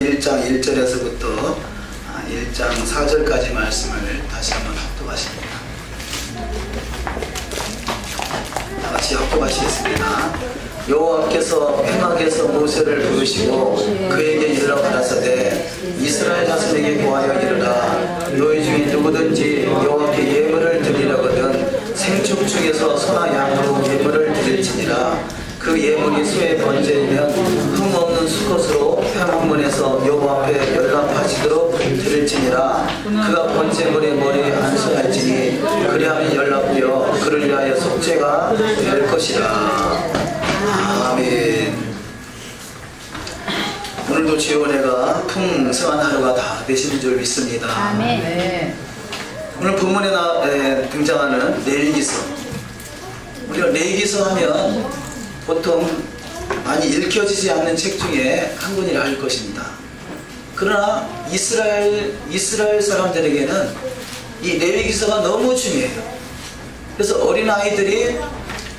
1장 1절에서부터 1장 4절까지 말씀을 다시 한번 합독하십니다. 다 같이 합독하시겠습니다. 여호와께서 회막에서 모세를 부르시고 그에게 일러 가라사대 이스라엘 자손에게 고하여 이르라 너희 중에 누구든지 여호와께 예물을 드리려거든 생축 중에서 소나 양으로 예물을 드릴지니라 그 예물이 수의 번제이면 흠없는 수컷으로 회막문에서 여호와 앞에 연락하시도록 드릴지니라 그가 번제물의 머리에 안수할지니 그리하면 연락되어 그를 위하여 속죄가 될 것이라. 아멘. 오늘도 주의 은혜가 풍성한 하루가 다 되시는 줄 믿습니다. 아멘. 오늘 본문에 등장하는 레위기서. 우리가 레위기서 하면 보통 많이 읽혀지지 않는 책 중에 한 권이라 할 것입니다. 그러나 이스라엘 사람들에게는 이 레위기서가 너무 중요해요. 그래서 어린아이들이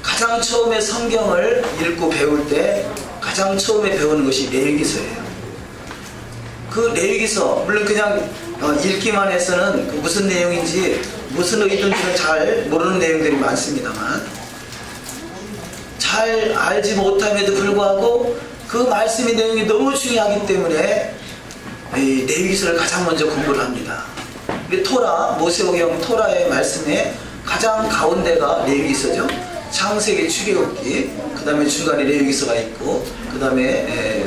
가장 처음에 성경을 읽고 배울 때 가장 처음에 배우는 것이 레위기서예요. 그 레위기서 물론 그냥 읽기만 해서는 그 무슨 내용인지 무슨 의도인지는 잘 모르는 내용들이 많습니다만 잘 알지 못함에도 불구하고 그 말씀의 내용이 너무 중요하기 때문에 이 레위기서를 가장 먼저 공부를 합니다. 토라, 모세오경 토라의 말씀에 가장 가운데가 레위기서죠. 창세기, 출애굽기, 그 다음에 중간에 레위기서가 있고 그 다음에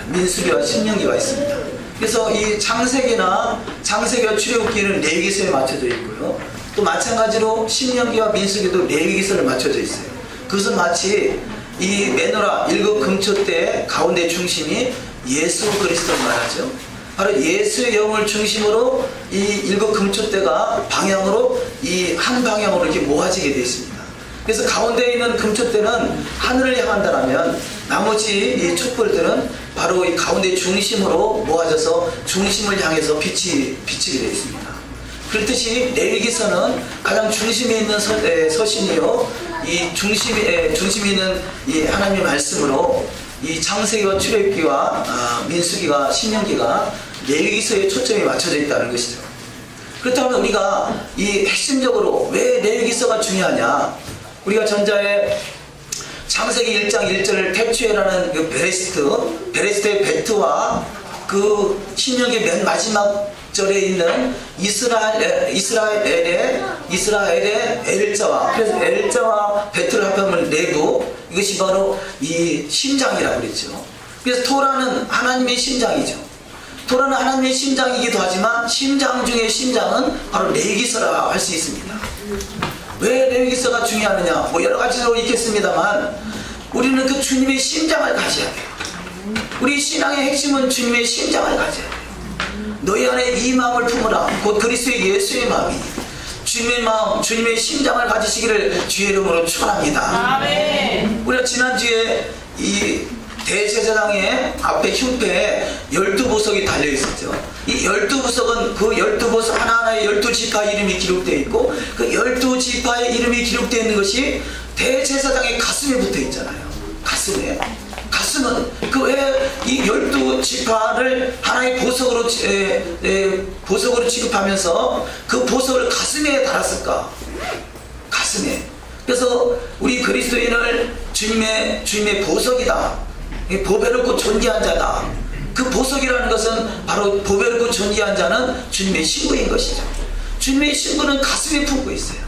민수기와 신명기가 있습니다. 그래서 이 창세기와 출애굽기는 레위기서에 맞춰져 있고요. 또 마찬가지로 신명기와 민수기도 레위기서를 맞춰져 있어요. 그것은 마치 이 메노라 일곱 금초 때 가운데 중심이 예수 그리스도를 말하죠. 바로 예수의 영을 중심으로 이 일곱 금초 때가 방향으로 이 한 방향으로 이렇게 모아지게 되어 있습니다. 그래서 가운데 있는 금초 때는 하늘을 향한다라면 나머지 이 촛불들은 바로 이 가운데 중심으로 모아져서 중심을 향해서 비치게 되어 있습니다. 그렇듯이 레위기서는 가장 중심에 있는 서신이요. 이 중심에 있는 이 하나님의 말씀으로 이 창세기와 출애굽기와 민수기와 신명기가 레위기서에 초점이 맞춰져 있다는 것이죠. 그렇다면 우리가 이 핵심적으로 왜 레위기서가 중요하냐? 우리가 전자에 창세기 1장 1절을 태초에라는 그 베레스트의 베트와 그 신명기 맨 마지막 절에 있는 이스라엘의 엘자와 그래서 엘자와 베트를 합하면 레고 이것이 바로 이 심장이라고 그랬죠. 그래서 토라는 하나님의 심장이죠. 토라는 하나님의 심장이기도 하지만 심장 중의 심장은 바로 레위기서라 할 수 있습니다. 왜 레위기서가 중요하느냐? 뭐 여러 가지로 있겠습니다만 우리는 그 주님의 심장을 가져야 돼요. 우리 신앙의 핵심은 주님의 심장을 가져야 돼요. 너희 안에 이 마음을 품으라. 곧 그리스도의 예수의 마음이 주님의 마음, 주님의 심장을 가지시기를 주의 이름으로 축원합니다. 아멘. 우리가 지난주에 이 대제사장의 앞에 흉패에 12보석이 달려 있었죠. 이 12보석은 그 12보석 하나하나의 12지파 이름이 기록되어 있고 그 12지파의 이름이 기록되어 있는 것이 대제사장의 가슴에 붙어 있잖아요. 가슴은 그 왜 이 12지파를 하나의 보석으로 취급하면서 그 보석을 가슴에 달았을까? 가슴에. 그래서 우리 그리스도인을 주님의 보석이다. 보배롭고 존귀한 자다. 그 보석이라는 것은 바로 보배롭고 존귀한 자는 주님의 신부인 것이죠. 주님의 신부는 가슴에 품고 있어요.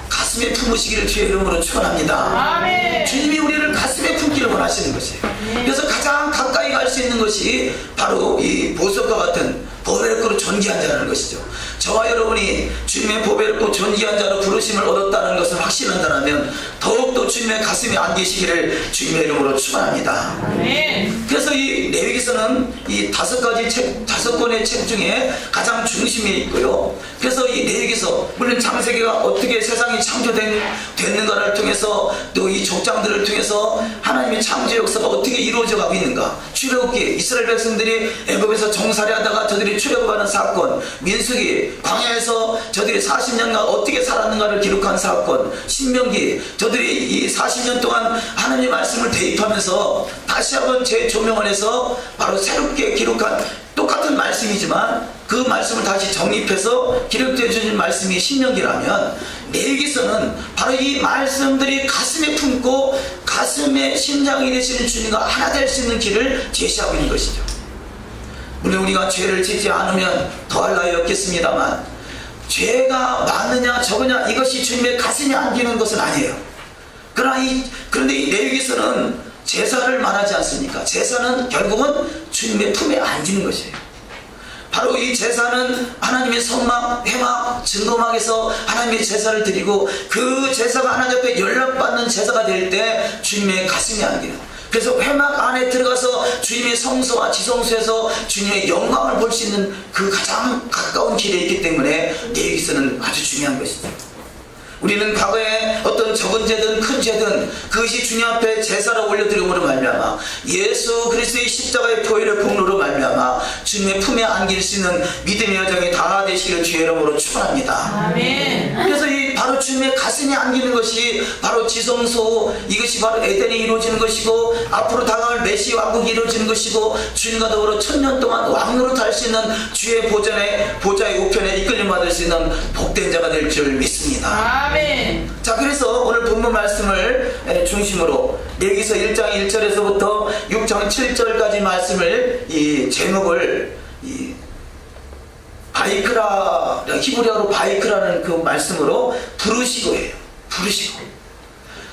가슴에 품으시기를 주의 이름으로 축원합니다. 아멘. 주님이 우리를 가슴에 품기를 원하시는 것이에요. 그래서 가장 가까이 갈 수 있는 것이 바로 이 보석과 같은 보배롭고 존귀한 자라는 것이죠. 저와 여러분이 주님의 보배롭고 존귀한 자로 부르심을 얻었다는 것을 확신한다면 더욱더 주님의 가슴에 안기시기를 주님의 이름으로 축원합니다. 아멘. 그래서 이 레위기서는 이 다섯 권의 책 중에 가장 중심에 있고요. 그래서 이 레위기서 물론 창세기가 어떻게 세상이 창조됐는가를 통해서 또 이 족장들을 통해서 하나님의 창조 역사가 어떻게 이루어져 가고 있는가, 출애굽기 이스라엘 백성들이 애굽에서 정살이하다가 저들이 출애굽하는 사건, 민수기 광야에서 저들이 40년간 어떻게 살았는가를 기록한 사건, 신명기 저들이 이 40년 동안 하나님의 말씀을 대입하면서 다 다시 한번 재조명을 해서 바로 새롭게 기록한 똑같은 말씀이지만 그 말씀을 다시 정립해서 기록되어 주신 말씀이 신명기라면 레위기서는 바로 이 말씀들이 가슴에 품고 가슴에 심장이 되시는 주님과 하나 될 수 있는 길을 제시하고 있는 것이죠. 물론 우리가 죄를 짓지 않으면 더할 나위 없겠습니다만 죄가 많으냐 적으냐 이것이 주님의 가슴에 안기는 것은 아니에요. 그런데 이 레위기서는 제사를 말하지 않습니까? 제사는 결국은 주님의 품에 안기는 것이에요. 바로 이 제사는 하나님의 성막, 회막, 증거막에서 하나님의 제사를 드리고 그 제사가 하나님 앞에 연락받는 제사가 될 때 주님의 가슴에 안기는, 그래서 회막 안에 들어가서 주님의 성소와 지성소에서 주님의 영광을 볼 수 있는 그 가장 가까운 길에 있기 때문에 레위기서는 아주 중요한 것이죠. 우리는 과거에 어떤 적은 죄든 큰 죄든 그것이 주님 앞에 제사로 올려드림으로 말미암아 예수 그리스도의 십자가의 보혈의 공로로 말미암아 주님의 품에 안길 수 있는 믿음의 여정이 다 되시기를 주의 이름으로 축원합니다. 아멘. 그래서 이 바로 주님의 가슴에 안기는 것이 바로 지성소, 이것이 바로 에덴이 이루어지는 것이고 앞으로 다가올 메시 왕국이 이루어지는 것이고 주님과 더불어 1000년 동안 왕노릇 할 수 있는 주의 보좌의 우편에 이끌림 받을 수 있는 복된 자가 될 줄 믿습니다. 아멘. 자, 그래서 오늘 본문 말씀을 중심으로 레위기서 1장 1절에서부터 6장 7절까지 말씀을 이 제목을 이 바이크라, 히브리어로 바이크라는 그 말씀으로 부르시고 해요. 부르시고.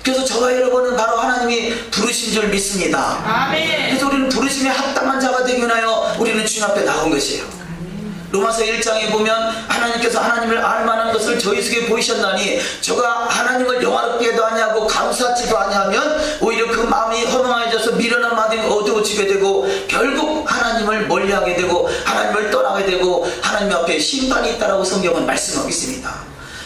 그래서 저와 여러분은 바로 하나님이 부르신 줄 믿습니다. 아멘. 그래서 우리는 부르심에 합당한 자가 되기 위하여 우리는 주님 앞에 나온 것이에요. 로마서 1장에 보면 하나님께서 하나님을 알만한 것을 저희 속에 보이셨나니 저가 하나님을 영화롭게도 아니하고 감사치도 아니하면 오히려 그 마음이 허망해져서 미련한 마음이 어두워지게 되고 결국 하나님을 멀리하게 되고 하나님을 떠나게 되고 하나님 앞에 심판이 있다라고 성경은 말씀하고 있습니다.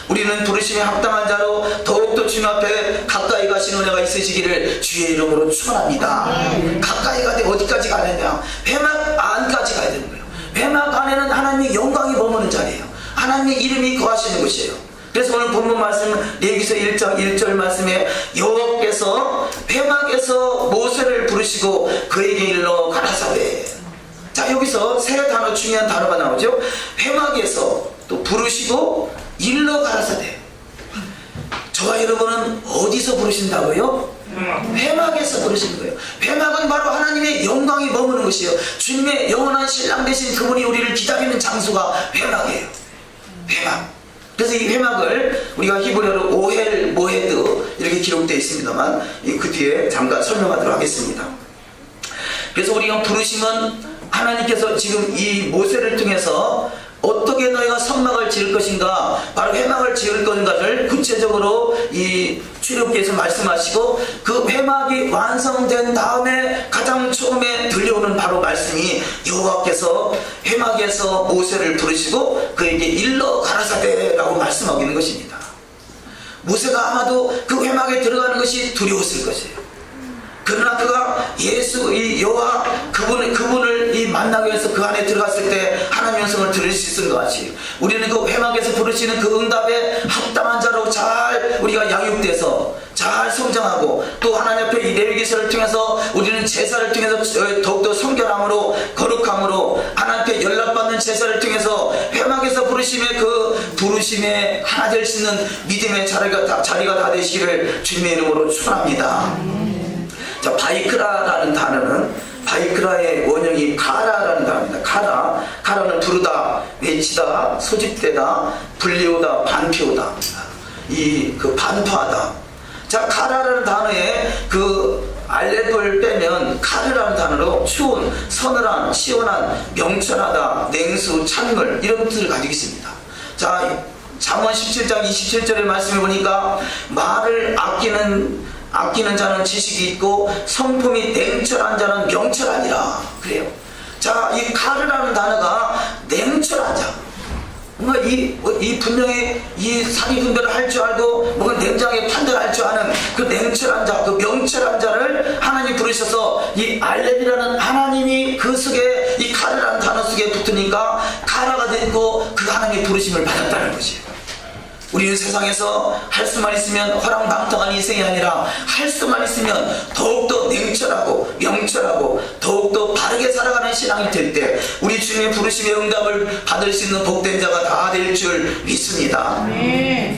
우리는 부르심에 합당한 자로 더욱더 주님 앞에 가까이 가신 은혜가 있으시기를 주의 이름으로 축원합니다. 가까이 가되 어디까지 가느냐? 회막 안까지 가야 되는 거예요. 회막 안에는 하나님의 영광이 머무는 자리예요. 하나님의 이름이 거하시는 곳이에요. 그래서 오늘 본문 말씀 레위기서 1장 1절 말씀에 여호와께서 회막에서 모세를 부르시고 그에게 일러 가라사대. 자, 여기서 세 단어, 중요한 단어가 나오죠. 회막에서 또 부르시고 일러 가라사대. 저와 여러분은 어디서 부르신다고요? 회막에서 부르시는 거예요. 회막은 바로 하나님의 영광이 머무는 것이에요. 주님의 영원한 신랑 되신 그분이 우리를 기다리는 장소가 회막이에요. 회막. 그래서 이 회막을 우리가 히브리어로 오헬 모헤드 이렇게 기록되어 있습니다만 그 뒤에 잠깐 설명하도록 하겠습니다. 그래서 우리가 부르심은 하나님께서 지금 이 모세를 통해서 어떻게 너희가 성막을 지을 것인가, 바로 회막을 지을 것인가를 구체적으로 이 출애굽기에서 말씀하시고 그 회막이 완성된 다음에 가장 처음에 들려오는 바로 말씀이 여호와께서 회막에서 모세를 부르시고 그에게 일러 가라사대라고 말씀하고 있는 것입니다. 모세가 아마도 그 회막에 들어가는 것이 두려웠을 것이에요. 그러나 그가 예수 이 여호와 그분을 이 만나기 위해서 그 안에 들어갔을 때 하나님의 음성을 들을 수 있는 것 같이 우리는 그 회막에서 부르시는 그 응답에 합당한 자로 잘 우리가 양육돼서 잘 성장하고 또 하나님 앞에 이 레위기서를 통해서 우리는 제사를 통해서 더욱더 성결함으로 거룩함으로 하나님 앞에 연락받는 제사를 통해서 회막에서 부르심의 그 부르심에 하나 될 수 있는 믿음의 자리가 다 되시기를 주님의 이름으로 축원합니다. 자, 바이크라라는 단어는 바이크라의 원형이 카라라는 단어입니다. 카라는 부르다, 외치다, 소집되다, 불리우다, 반피우다. 이 그 반파하다. 자, 카라라는 단어에 그 알렙을 빼면 카르라는 단어로 추운, 서늘한, 시원한, 명철하다, 냉수, 찬물 이런 뜻을 가지고 있습니다. 자, 잠언 17장 27절의 말씀을 보니까 말을 아끼는 자는 지식이 있고 성품이 냉철한 자는 명철하니라 그래요. 자, 이 카르라는 단어가 냉철한 자, 뭔가 이 분명히 이 사리 분별을 할 줄 알고 뭔가 냉정하게 판단할 줄 아는 그 냉철한 자, 그 명철한 자를 하나님 부르셔서 이 알렙이라는 하나님이 그 속에 이 카르라는 단어 속에 붙으니까 카라가 되고 그 하나님의 부르심을 받았다는 것이에요. 우리는 세상에서 할 수만 있으면 허랑방탕한 인생이 아니라 할 수만 있으면 더욱더 냉철하고 명철하고 더욱더 바르게 살아가는 신앙이 될 때 우리 주님의 부르심의 응답을 받을 수 있는 복된 자가 다 될 줄 믿습니다.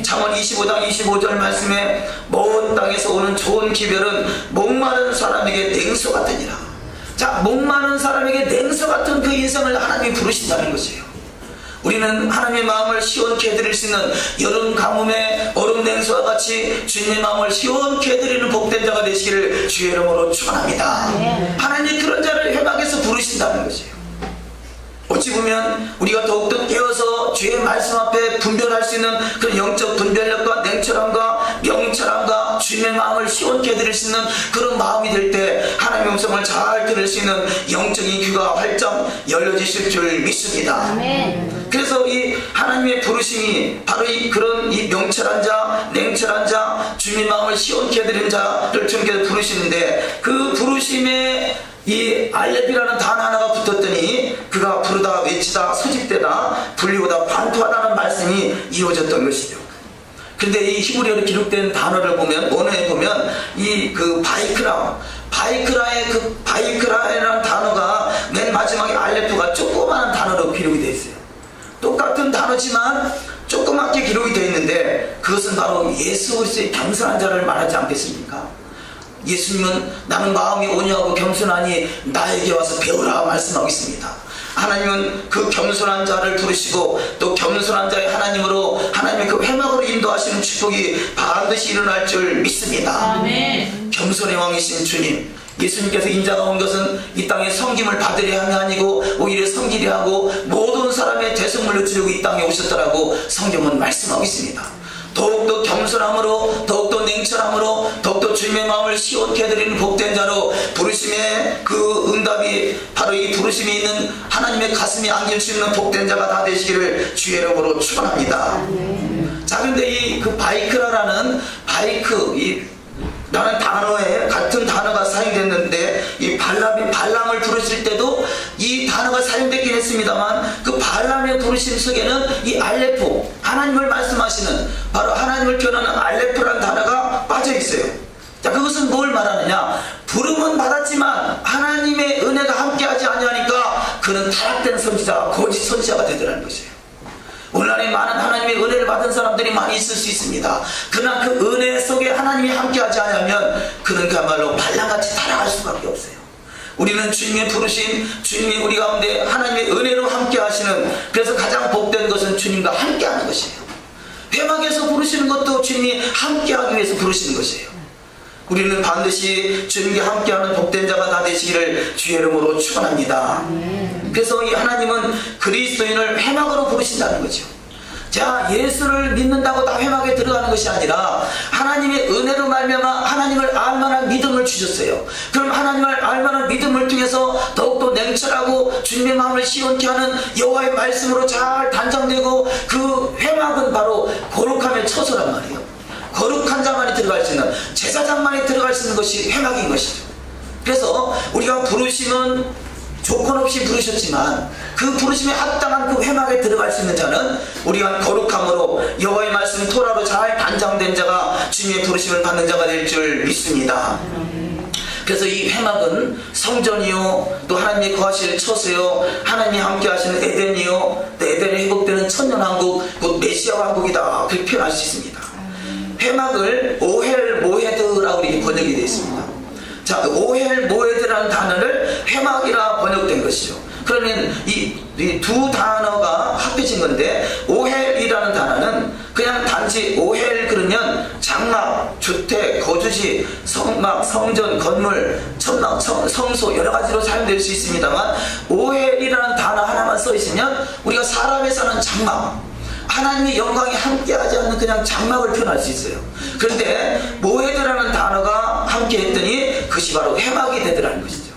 잠언 25장 25절 말씀에 먼 땅에서 오는 좋은 기별은 목마른 사람에게 냉수 같으니라. 자, 목마른 사람에게 냉수 같은 그 인생을 하나님이 부르신다는 것이에요. 우리는 하나님의 마음을 시원케 해드릴 수 있는 여름 가뭄의 얼음 냉수와 같이 주님의 마음을 시원케 해드리는 복된 자가 되시기를 주의 이름으로 축원합니다. 하나님이 그런 자를 회막에서 부르신다는 것이에요. 어찌 보면 우리가 더욱더 깨어서 주의 말씀 앞에 분별할 수 있는 그런 영적 분별력과 냉철함과 명철함과 주님의 마음을 시원케 해드릴 수 있는 그런 마음이 될 때 하나님의 음성을 잘 들을 수 있는 영적인 귀가 활짝 열려지실 줄 믿습니다. 아멘. 그래서 이 하나님의 부르심이 바로 그런 명철한 자, 냉철한 자, 주님의 마음을 시원케 해드리는 자를 주님께서 부르시는데 그 부르심에 이 알렙이라는 단어 하나가 붙었더니 그가 부르다 외치다 소집되다 불리우다 반투하다는 말씀이 이루어졌던 것이죠. 그런데 이 히브리어로 기록된 단어를 보면 원어에 보면 이 그 바이크라의 그 바이크라라는 단어가 맨 마지막에 알렙가 조그마한 단어로 기록이 되어 있어요. 똑같은 단어지만 조그맣게 기록이 되어 있는데 그것은 바로 예수 그리스도의 겸손한 자를 말하지 않겠습니까? 예수님은 나는 마음이 온유하고 겸손하니 나에게 와서 배우라 말씀하고 있습니다. 하나님은 그 겸손한 자를 부르시고 또 겸손한 자의 하나님으로 하나님의 그 회막으로 인도하시는 축복이 반드시 일어날 줄 믿습니다. 아멘. 겸손의 왕이신 주님, 예수님께서 인자가 온 것은 이 땅에 섬김을 받으려 함이 아니고 오히려 섬기려 하고 모든 사람의 대속물로 주려고 이 땅에 오셨더라고 성경은 말씀하고 있습니다. 더욱더 겸손함으로 더욱더 냉철함으로 더욱더 주님의 마음을 시원케 해드리는 복된 자로 부르심의 그 응답이 바로 이 부르심이 있는 하나님의 가슴에 안길 수 있는 복된 자가 다 되시기를 주의 이름으로 축원합니다. 자, 근데 이 그 바이크라라는 라는 단어에 같은 단어가 사용됐는데 이 발람을 부르실 때도 이 단어가 사용됐긴 했습니다만 그 발람의 부르심 속에는 이 알레프, 하나님을 말씀하시는 바로 하나님을 표현하는 알레프라는 단어가 빠져 있어요. 자, 그것은 뭘 말하느냐? 부름은 받았지만 하나님의 은혜가 함께하지 아니하니까 그는 타락된 선지자, 거짓 선지자가 되더라는 것이에요. 오늘날에 많은 하나님의 은혜를 받은 사람들이 많이 있을 수 있습니다. 그러나 그 은혜 속에 하나님이 함께하지 않으면 그는 그야말로 발랑같이 타락할 수밖에 없어요. 우리는 주님의 부르심, 주님이 우리 가운데 하나님의 은혜로 함께하시는, 그래서 가장 복된 것은 주님과 함께하는 것이에요. 회막에서 부르시는 것도 주님이 함께하기 위해서 부르시는 것이에요. 우리는 반드시 주님과 함께하는 복된 자가 다 되시기를 주의 이름으로 축원합니다. 그래서 이 하나님은 그리스도인을 회막으로 부르신다는 거죠. 자, 예수를 믿는다고 다 회막에 들어가는 것이 아니라 하나님의 은혜로 말미암아 하나님을 알만한 믿음을 주셨어요. 그럼 하나님을 알만한 믿음을 통해서 더욱더 냉철하고 주님의 마음을 시원케 하는 여호와의 말씀으로 잘 단장되고 그 회막은 바로 거룩함의 처소란 말이에요. 거룩한 자만이 들어갈 수 있는, 제사장만이 들어갈 수 있는 것이 회막인 것이죠. 그래서 우리가 부르심은 조건 없이 부르셨지만 그 부르심에 합당한 그 회막에 들어갈 수 있는 자는 우리가 거룩함으로 여호와의 말씀 토라로 잘 단장된 자가 주님의 부르심을 받는 자가 될 줄 믿습니다. 그래서 이 회막은 성전이요, 또 하나님이 거하실 처소요, 하나님이 함께 하시는 에덴이요, 또 에덴에 회복되는 천년왕국, 곧 메시아 왕국이다, 그렇게 표현할 수 있습니다. 회막을 오헬 모헤드라고 이렇게 번역이 되어 있습니다. 자, 오헬 모헤드라는 단어를 회막이라 번역된 것이죠. 그러면 이 두 단어가 합해진 건데, 오헬이라는 단어는 그냥 단지 오헬 그러면 장막, 주택, 거주지, 성막, 성전, 건물, 천막, 성소 여러 가지로 사용될 수 있습니다만, 오헬이라는 단어 하나만 써 있으면 우리가 사람에 사는 장막, 하나님의 영광이 함께하지 않는 그냥 장막을 표현할 수 있어요. 그런데 모헤드라는 단어가 함께했더니 그것이 바로 회막이 되더라는 것이죠.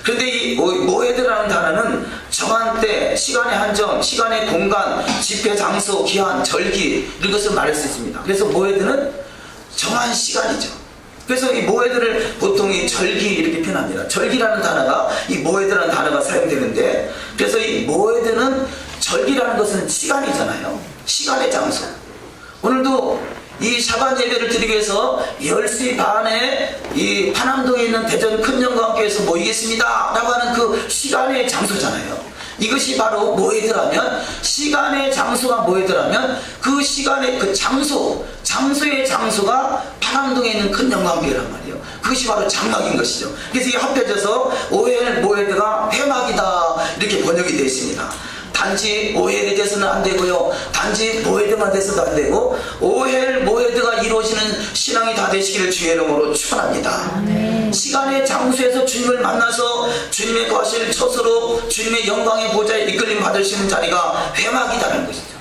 그런데 이 모헤드라는 단어는 정한 때, 시간의 한정, 시간의 공간, 집회 장소, 기한, 절기 이런 것을 말할 수 있습니다. 그래서 모헤드는 정한 시간이죠. 그래서 이 모헤드를 보통 이 절기 이렇게 표현합니다. 절기라는 단어가, 이 모헤드라는 단어가 사용되는데, 그래서 이 모헤드는 절기라는 것은 시간이잖아요. 시간의 장소. 오늘도 이 샤반 예배를 드리기 위해서 10시 반에 이 파남동에 있는 대전 큰영광교회에서 모이겠습니다 라고 하는 그 시간의 장소잖아요. 이것이 바로 뭐이더라면, 시간의 장소가 뭐이더라면 그 시간의 그 장소의 장소가 파남동에 있는 큰영광교회란 말이에요. 그것이 바로 장막인 것이죠. 그래서 이게 합해져서 오헬 모헤드가 회막이다 이렇게 번역이 되어 있습니다. 단지 오헬이 돼서는 안 되고요, 단지 모헤드만 돼서도 안 되고, 오헬 모헤드가 이루어지는 신앙이 다 되시기를 주의 이름으로 축원합니다. 시간의 장소에서 주님을 만나서 주님의 거하실 처소로 주님의 영광의 보좌에 이끌림 받으시는 자리가 회막이라는 것이죠.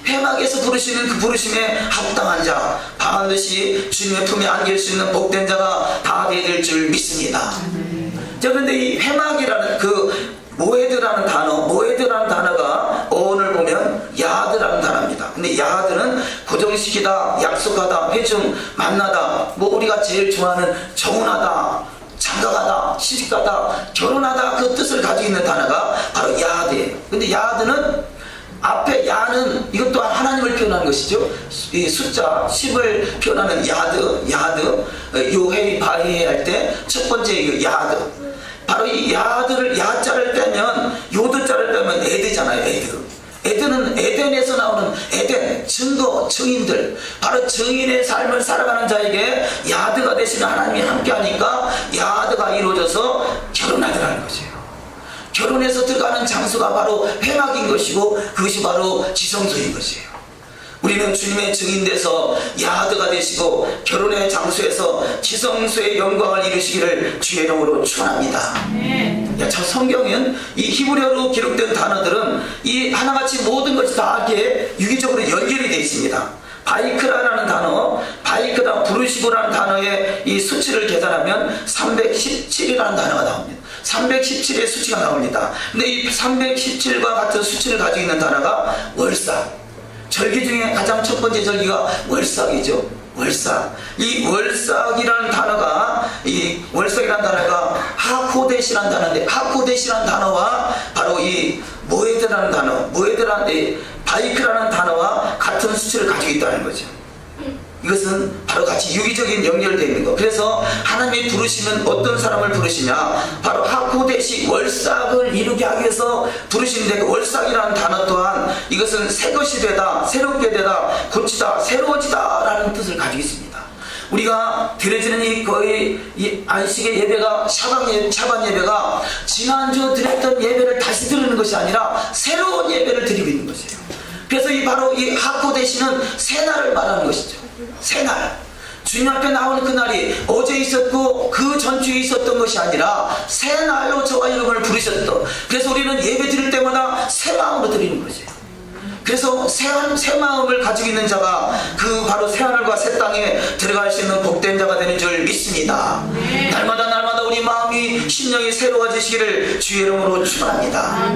회막에서 부르시는 그 부르심에 합당한 자, 반드시 주님의 품에 안길 수 있는 복된 자가 다 되어야 될 줄 믿습니다. 자, 그런데 이 회막이라는 그 모헤드라는 단어가 어원을 보면 야드라는 단어입니다. 근데 야드는 고정시키다, 약속하다, 회중, 만나다, 뭐 우리가 제일 좋아하는 정혼하다, 장가가다, 시집가다, 결혼하다, 그 뜻을 가지고 있는 단어가 바로 야드예요. 근데 야드는 앞에 야는 이것 또한 하나님을 표현하는 것이죠. 이 숫자 10을 표현하는 야드, 요헤이 바헤이 할 때 첫 번째 야드. 바로 이 야드를, 야자를 빼면, 요드자를 빼면 에드잖아요. 에드는 에덴에서 나오는 에덴, 증인들, 바로 증인의 삶을 살아가는 자에게 야드가 되시는 하나님이 함께하니까 야드가 이루어져서 결혼하더라는 것이에요. 결혼해서 들어가는 장소가 바로 회막인 것이고, 그것이 바로 지성소인 것이에요. 우리는 주님의 증인돼서 야드가 되시고 결혼의 장소에서 지성소의 영광을 이루시기를 주의 이름으로 축원합니다. 저 성경은 이 히브리어로 기록된 단어들은 이 하나같이 모든 것이 다 이렇게 유기적으로 연결이 되어 있습니다. 바이크라는 단어, 바이크다 부르시고라는 단어의 이 수치를 계산하면 317이라는 단어가 나옵니다. 317의 수치가 나옵니다. 근데 이 317과 같은 수치를 가지고 있는 단어가 월삭. 절기 중에 가장 첫 번째 절기가 월삭이죠. 월삭. 이 월삭이라는 단어가, 하코데시라는 단어인데, 하코데시라는 단어와 바로 이 모헤드라는 단어, 바이크라는 단어와 같은 수치를 가지고 있다는 거죠. 이것은 바로 같이 유기적인 연결되어 있는 거. 그래서 하나님이 부르시면 어떤 사람을 부르시냐, 바로 하코데시 월삭을 이루게 하기 위해서 부르시는데, 그 월삭이라는 단어 또한 이것은 새 것이 되다, 새롭게 되다, 고치다, 새로워지다 라는 뜻을 가지고 있습니다. 우리가 드려지는 이 안식의 예배가, 샤반 예배가 지난주 드렸던 예배를 다시 드리는 것이 아니라 새로운 예배를 드리고 있는 것이에요. 그래서 바로 이 하코데시는 새날을 말하는 것이죠. 새날, 주님 앞에 나오는 그날이 어제 있었고 그 전주에 있었던 것이 아니라 새날로 저와 여러분을 부르셨던, 그래서 우리는 예배 드릴 때마다 새 마음으로 드리는 거죠. 그래서 새 마음을 가지고 있는 자가 그 바로 새하늘과 새 땅에 들어갈 수 있는 복된 자가 되는 줄 믿습니다. 날마다 우리 마음이 심령이 새로워지시기를 주의 이름으로 축원합니다.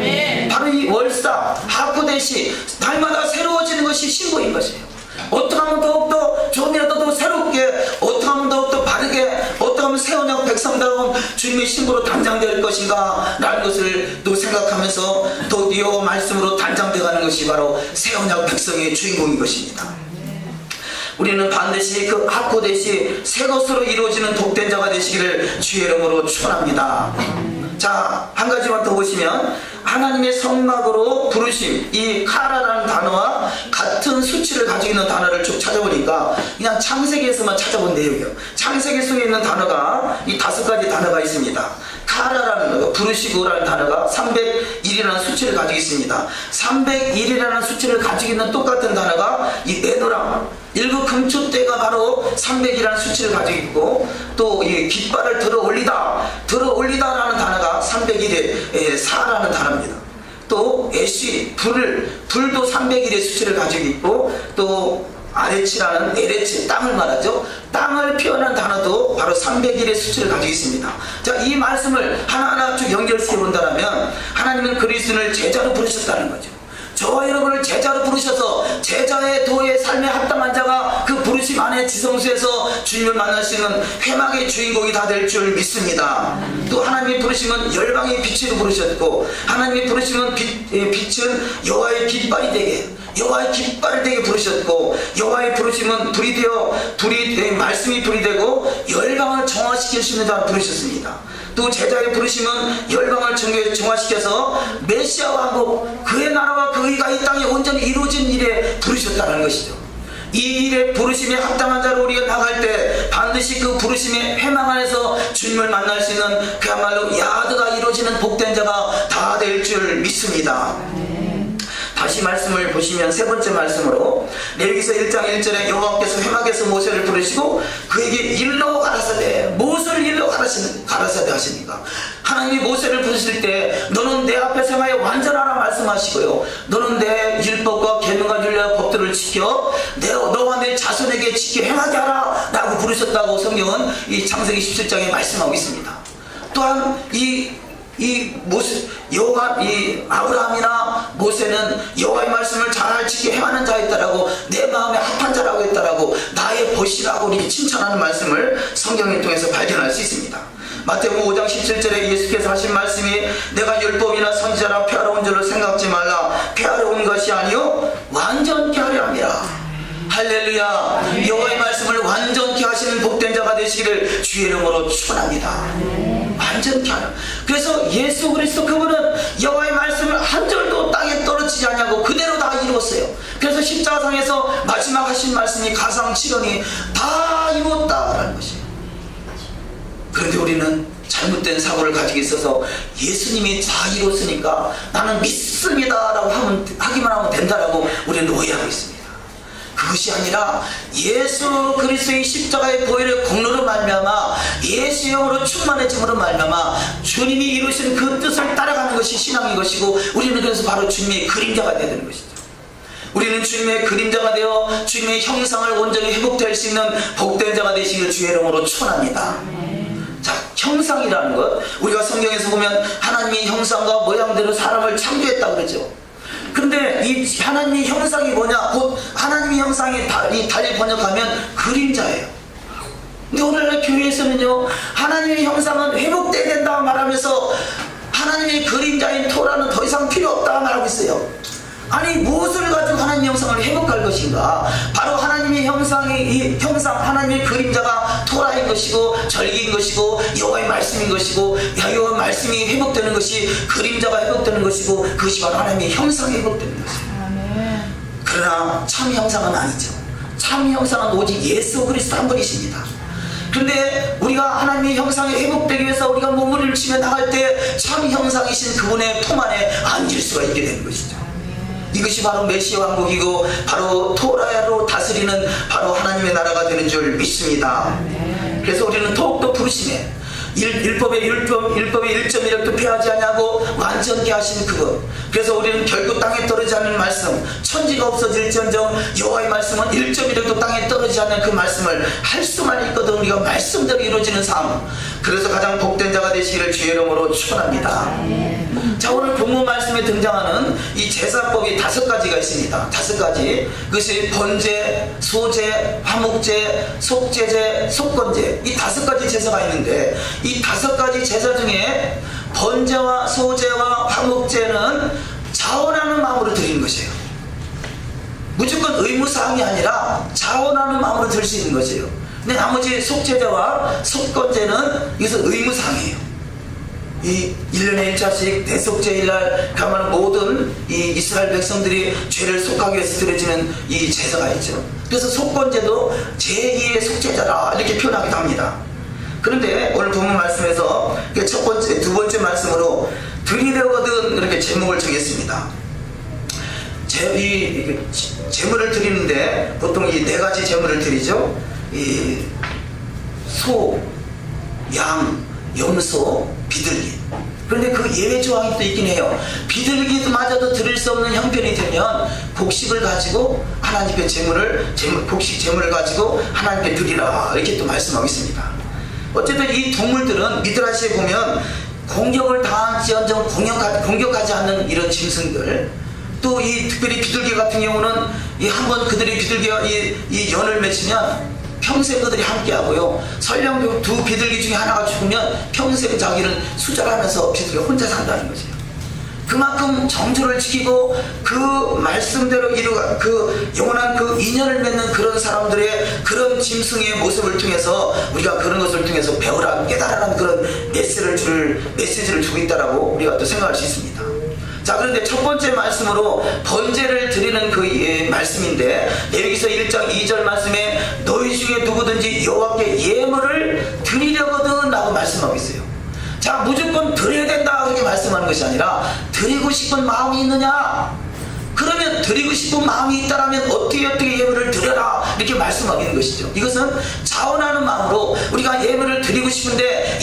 바로 이 월삭, 하코데시, 날마다 새로워지는 것이 신부인 것이에요. 어떻게 하면 더욱더 조금이라도 더 새롭게, 어떻게 하면 더욱더 바르게, 어떻게 하면 새 언약 백성다운 주님의 신부로 단장될 것인가 라는 것을 또 생각하면서 또 이 말씀으로 단장되어가는 것이 바로 새 언약 백성의 주인공인 것입니다. 우리는 반드시 그 하코데시 새 것으로 이루어지는 복된 자가 되시기를 주의 이름으로 축원합니다. 자, 한 가지만 더 보시면 하나님의 성막으로 부르심, 이 카라라는 단어와 같은 수치를 가지고 있는 단어를 쭉 찾아보니까 그냥 창세기에서만 찾아본 내용이에요. 창세기 속에 있는 단어가 이 5가지 단어가 있습니다. 카라라는 거, 부르시고라는 단어가 301이라는 수치를 가지고 있습니다. 301이라는 수치를 가지고 있는 똑같은 단어가 이 네노랑, 일부 금초 때가 바로 300이라는 수치를 가지고 있고, 또 이 깃발을 들어 올리다라는 단어가 301의 4라는 단어입니다. 또 애쉬, 불도 301의 수치를 가지고 있고, 또 아레치라는 에레치, 땅을 말하죠. 땅을 표현한 단어도 바로 301의 수치를 가지고 있습니다. 자, 이 말씀을 하나하나 쭉 연결시켜 본다면 하나님은 그리스도를 제자로 부르셨다는 거죠. 저와 여러분을 제자로 부르셔서 제자의 도의 삶에 합당한 자가 그 부르심 안에 지성소에서 주님을 만날 수 있는 회막의 주인공이 다 될 줄 믿습니다. 또 하나님의 부르심은 열방의 빛으로 부르셨고, 하나님의 부르심은 빛은 여호와의 깃발이 되게, 여호와의 깃발을 되게 부르셨고, 여호와의 부르심은 말씀이 불이 되고 열방을 정화시키시는 자를 부르셨습니다. 또 제자의 부르심은 열방을 정화시켜서 메시아 왕국, 그의 나라와 그 의가 이 땅에 온전히 이루어진 일에 부르셨다는 것이죠. 이 일에 부르심에 합당한 자로 우리가 나갈 때 반드시 그 부르심의 회망 안에서 주님을 만날 수 있는 그야말로 야드가 이루어지는 복된 자가 다 될 줄 믿습니다. 다시 말씀을 보시면 세 번째 말씀으로 레위기서 1장 1절에 여호와께서 회막에서 모세를 부르시고 그에게 일러 가라사대, 무엇을 일러 가라사대 하시니까, 하나님이 모세를 부르실 때 너는 내 앞에 생하여 완전하라 말씀하시고요, 너는 내 율법과 계명과 율례와 법들을 지켜 너와 내 자손에게 지켜 행하게 하라 라고 부르셨다고 성경은 이 창세기 17장에 말씀하고 있습니다. 또한 아브라함이나 모세는 여호와의 말씀을 잘 지켜 행하는 자였다라고, 내 마음에 합한 자라고 했다라고, 나의 벗이라고 이렇게 칭찬하는 말씀을 성경을 통해서 발견할 수 있습니다. 마태복음 5장 17절에 예수께서 하신 말씀이 내가 율법이나 선지자나 폐하러 온 줄을 생각지 말라, 폐하러 온 것이 아니요 완전케 하려 함이라. 할렐루야. 여호와의 말씀을 완전케 하시는 복된 자가 되시기를 주의 이름으로 축원합니다. 완전케 하라. 그래서 예수 그리스도 그분은 여호와의 말씀을 한 절도 땅에 떨어지지 않냐고 그대로 다 이루었어요. 그래서 십자가상에서 마지막 하신 말씀이 가상칠언이 다 이루었다라는 것이에요. 그런데 우리는 잘못된 사고를 가지고 있어서 예수님이 다 이뤘으니까 나는 믿습니다 라고 하기만 하면 된다라고 우리는 오해하고 있습니다. 그것이 아니라 예수 그리스도의 십자가의 보혈의 공로로 말미암아 예수의 영으로 충만해짐으로 말미암아 주님이 이루신 그 뜻을 따라가는 것이 신앙인 것이고, 우리는 그래서 바로 주님의 그림자가 되는 것이죠. 우리는 주님의 그림자가 되어 주님의 형상을 온전히 회복될 수 있는 복된 자가 되시길 주의 이름으로 축원합니다. 자, 형상이라는 것, 우리가 성경에서 보면 하나님의 형상과 모양대로 사람을 창조했다고 그러죠. 그런데 이 하나님의 형상이 뭐냐? 곧 하나님의 형상이 달리 번역하면 그림자예요. 근데 오늘날 교회에서는요, 하나님의 형상은 회복돼야 된다 말하면서 하나님의 그림자인 토라는 더 이상 필요 없다 말하고 있어요. 아니, 무엇을 가지고 하나님의 형상을 회복할 것인가? 바로 하나님의 형상이, 하나님의 그림자가 토라인 것이고 절기인 것이고 여호와의 말씀인 것이고, 여호와의 말씀이 회복되는 것이 그림자가 회복되는 것이고, 그것이 바로 하나님의 형상이 회복되는 것입니다. 그러나 참 형상은 아니죠. 참 형상은 오직 예수 그리스도 한 분이십니다. 그런데 우리가 하나님의 형상이 회복되기 위해서 우리가 몸부림을 치며 나갈 때 참 형상이신 그분의 품 안에 앉을 수가 있게 되는 것이죠. 이것이 바로 메시아 왕국이고 바로 토라로 다스리는 바로 하나님의 나라가 되는 줄 믿습니다. 그래서 우리는 더욱더 부르심에 율법의 1.1도 피하지 않냐고 완전케 하신 그것, 그래서 우리는 결국 땅에 떨어지지 않는 말씀, 천지가 없어질지언정 여호와의 말씀은 1.1도 땅에 떨어지지 않는 그 말씀을 할 수만 있거든 우리가 말씀대로 이루어지는 삶, 그래서 가장 복된 자가 되시기를 주의 이름으로 축원합니다. 자, 오늘 본문 말씀에 등장하는 이 제사법이 5가지가 있습니다. 5가지. 그것이 번제, 소제, 화목제, 속제제, 속건제, 이 5가지 제사가 있는데, 이 5가지 제사 중에 번제와 소제와 화목제는 자원하는 마음으로 드리는 것이에요. 무조건 의무사항이 아니라 자원하는 마음으로 드릴 수 있는 것이에요. 근데 나머지 속제제와 속건제는 이것은 의무사항이에요. 이 1년에 1차씩 대속제일날 가면 모든 이 이스라엘 백성들이 죄를 속하기 위해서 드려지는 이 제사가 있죠. 그래서 속건제도 제2의 속제자라 이렇게 표현하기도 합니다. 그런데 오늘 본문 말씀에서 첫 번째, 두 번째 말씀으로 드리려거든 이렇게 제목을 정했습니다. 제물을 드리는데 보통 이 4가지 제물을 드리죠. 이 소, 양, 염소, 비둘기. 그런데 그 예외 조항이 또 있긴 해요. 비둘기마저도 드릴 수 없는 형편이 되면 곡식을 가지고 하나님께 곡식 제물을 가지고 하나님께 드리라 이렇게 또 말씀하고 있습니다. 어쨌든 이 동물들은 미드라시에 보면 공격을 당할지언정 공격하지 않는 이런 짐승들, 또 이 특별히 비둘기 같은 경우는 이 한번 그들이 비둘기가 이 연을 맺으면 평생 그들이 함께하고요, 설령 두 비둘기 중에 하나가 죽으면 평생 자기는 수절하면서 비둘기가 혼자 산다는 거죠. 그만큼 정조를 지키고 그 말씀대로 이루가 그 영원한 그 인연을 맺는 그런 사람들의 그런 짐승의 모습을 통해서 우리가 그런 것을 통해서 배우라 깨달으라는 그런 메시지를 주고 있다라고 우리가 또 생각할 수 있습니다. 자, 그런데 첫 번째 말씀으로 번제를 드리는 그 말씀인데 레위기서 1장 2절 말씀에 너희 중에 누구든지 여호와께 예물을 드리려거든 라고 말씀하고 있어요. 자, 무조건 드려야 된다 그렇게 말씀하는 것이 아니라 드리고 싶은 마음이 있느냐? 그러면 드리고 싶은 마음이 있다라면 어떻게 예물을 드려라 이렇게 말씀하기는 것이죠. 이것은 자원하는 마음으로 우리가 예물을 드리고 싶은데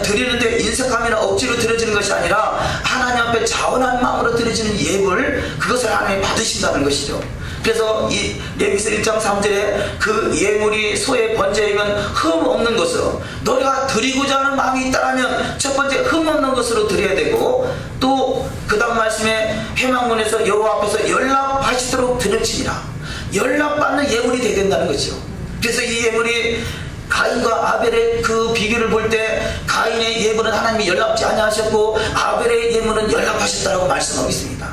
드리는데 인색함이나 억지로 드려지는 것이 아니라 하나님 앞에 자원하는 마음으로 드려지는 예물, 그것을 하나님 받으신다는 것이죠. 그래서 이 레위기서 1장 3절에 그 예물이 소의 번제이면 흠 없는 것으로, 너희가 드리고자 하는 마음이 있다면 첫 번째 흠 없는 것으로 드려야 되고, 또 그 다음 말씀에 회막문에서 여호와 앞에서 연락하시도록 드려지니라, 연락받는 예물이 되야 된다는 거죠. 그래서 이 예물이 가인과 아벨의 그 비교를 볼 때 가인의 예물은 하나님이 연락지 아니하셨고 아벨의 예물은 연락하셨다라고 말씀하고 있습니다.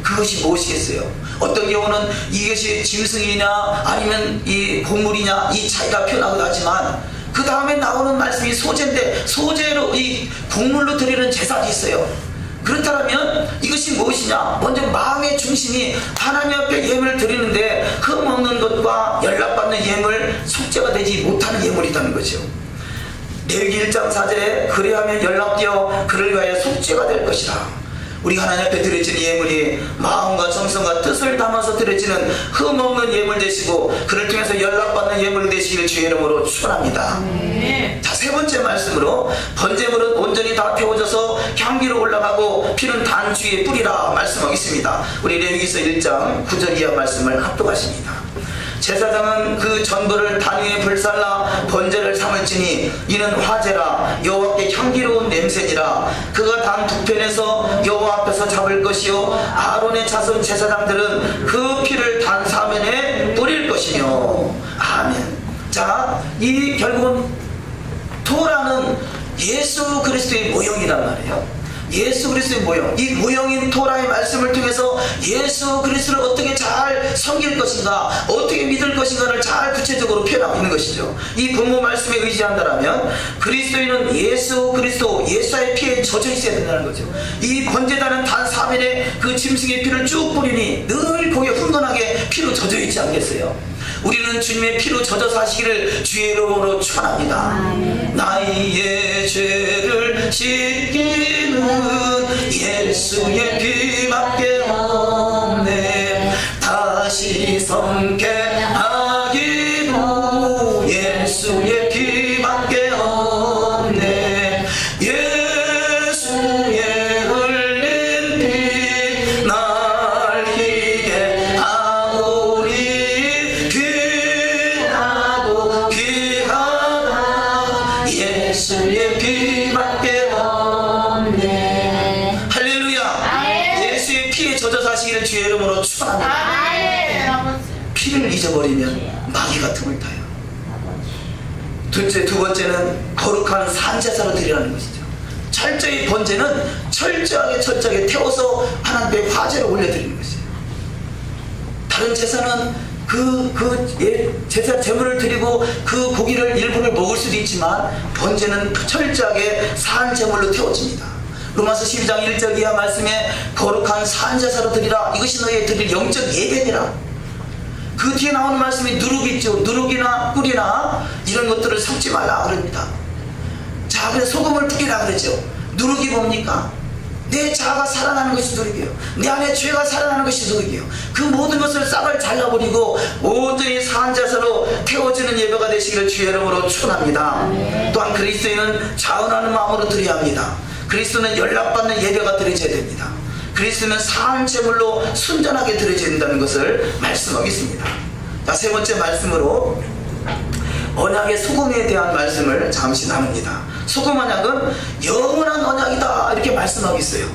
그것이 무엇이겠어요? 어떤 경우는 이것이 짐승이냐 아니면 이 곡물이냐 이 차이가 표현하기도 하지만 그 다음에 나오는 말씀이 소제인데 소제로 이 곡물로 드리는 제사도 있어요. 그렇다면 이것이 무엇이냐? 먼저 마음의 중심이 하나님 앞에 예물을 드리는데 흠 없는 것과 연락받는 예물, 속죄가 되지 못하는 예물이 있다는 거죠. 레위기 1장 4절에 그리하면 연락되어 그를 위하여 속죄가 될 것이라. 우리가 하나님 앞에 드려지는 예물이 마음과 정성과 뜻을 담아서 드려지는 흠 없는 예물 되시고 그를 통해서 연락받는 예물 되시길 주의 이름으로 축원합니다. 자, 세 번째 말씀으로 번제물은 온전히 다 태워져서 향기로 올라가고 피는 단주에 뿌리라 말씀하겠습니다. 우리 레위기서 1장 9절 이하 말씀을 합독하십니다. 제사장은 그 전부를 단 위에 불살라 번제를 삼을지니 이는 화제라 여호와께 향기로운 냄새니라. 그가 단 두 편에서 여호와 앞에서 잡을 것이요 아론의 자손 제사장들은 그 피를 단 사면에 뿌릴 것이며. 아멘. 자, 이 결국은 토라는 예수 그리스도의 모형이란 말이에요. 예수 그리스도의 모형, 이 모형인 토라의 말씀을 통해서 예수 그리스도를 어떻게 잘 섬길 것인가, 어떻게 믿을 것인가를 잘 구체적으로 표현하고 있는 것이죠. 이 본문 말씀에 의지한다면 그리스도인은 예수 그리스도, 예수의 피에 젖어 있어야 된다는 거죠. 이 번제단은 단 3일에 그 짐승의 피를 쭉 뿌리니 늘 거기에 훈훈하게 피로 젖어 있지 않겠어요? 우리는 주님의 피로 젖어 사시기를 주의 이름으로 축원합니다. 나의 죄를 씻기는 예수의 피밖에 없네. 다시 성케 하기도 예수의 피밖에 없네. 예수의 흘린 피 날 희게 하오리. 귀하고 귀하다 예수의 피밖에 없네. 할렐루야. 예수의 피에 젖어 사시기를 주의 이름으로 축원합니다. 피를 잊어버리면 마귀가 틈을 타요. 두 번째는 거룩한 산제사로 드리라는 것이죠. 철저히 번제는 철저하게 태워서 하나님께 화제를 올려드리는 것이에요. 다른 제사는 제사 제물을 드리고 그 고기를 일부를 먹을 수도 있지만 번제는 철저하게 산 제물로 태워집니다. 로마서 12장 1절 이하 말씀에 거룩한 산제사로 드리라. 이것이 너희의 드릴 영적 예배니라. 그 뒤에 나오는 말씀이 누룩이 있죠. 누룩이나 꿀이나 이런 것들을 섞지 말라 그럽니다. 자, 그래서 소금을 뿌리라 그러죠. 누룩이 뭡니까? 내 자아가 살아나는 것이 누룩이에요. 내 안에 죄가 살아나는 것이 누룩이에요. 그 모든 것을 싹을 잘라버리고 온전히 산제사로 태워지는 예배가 되시기를 주의 이름으로 축원합니다. 또한 그리스도인은 자원하는 마음으로 드려야 합니다. 그리스도는 연락받는 예배가 드려져야 됩니다. 그리스도는 산 제물로 순전하게 드려져야 된다는 것을 말씀하겠습니다. 자, 세 번째 말씀으로 언약의 소금에 대한 말씀을 잠시 나눕니다. 소금 언약은 영원한 언약이다 이렇게 말씀하고 있어요.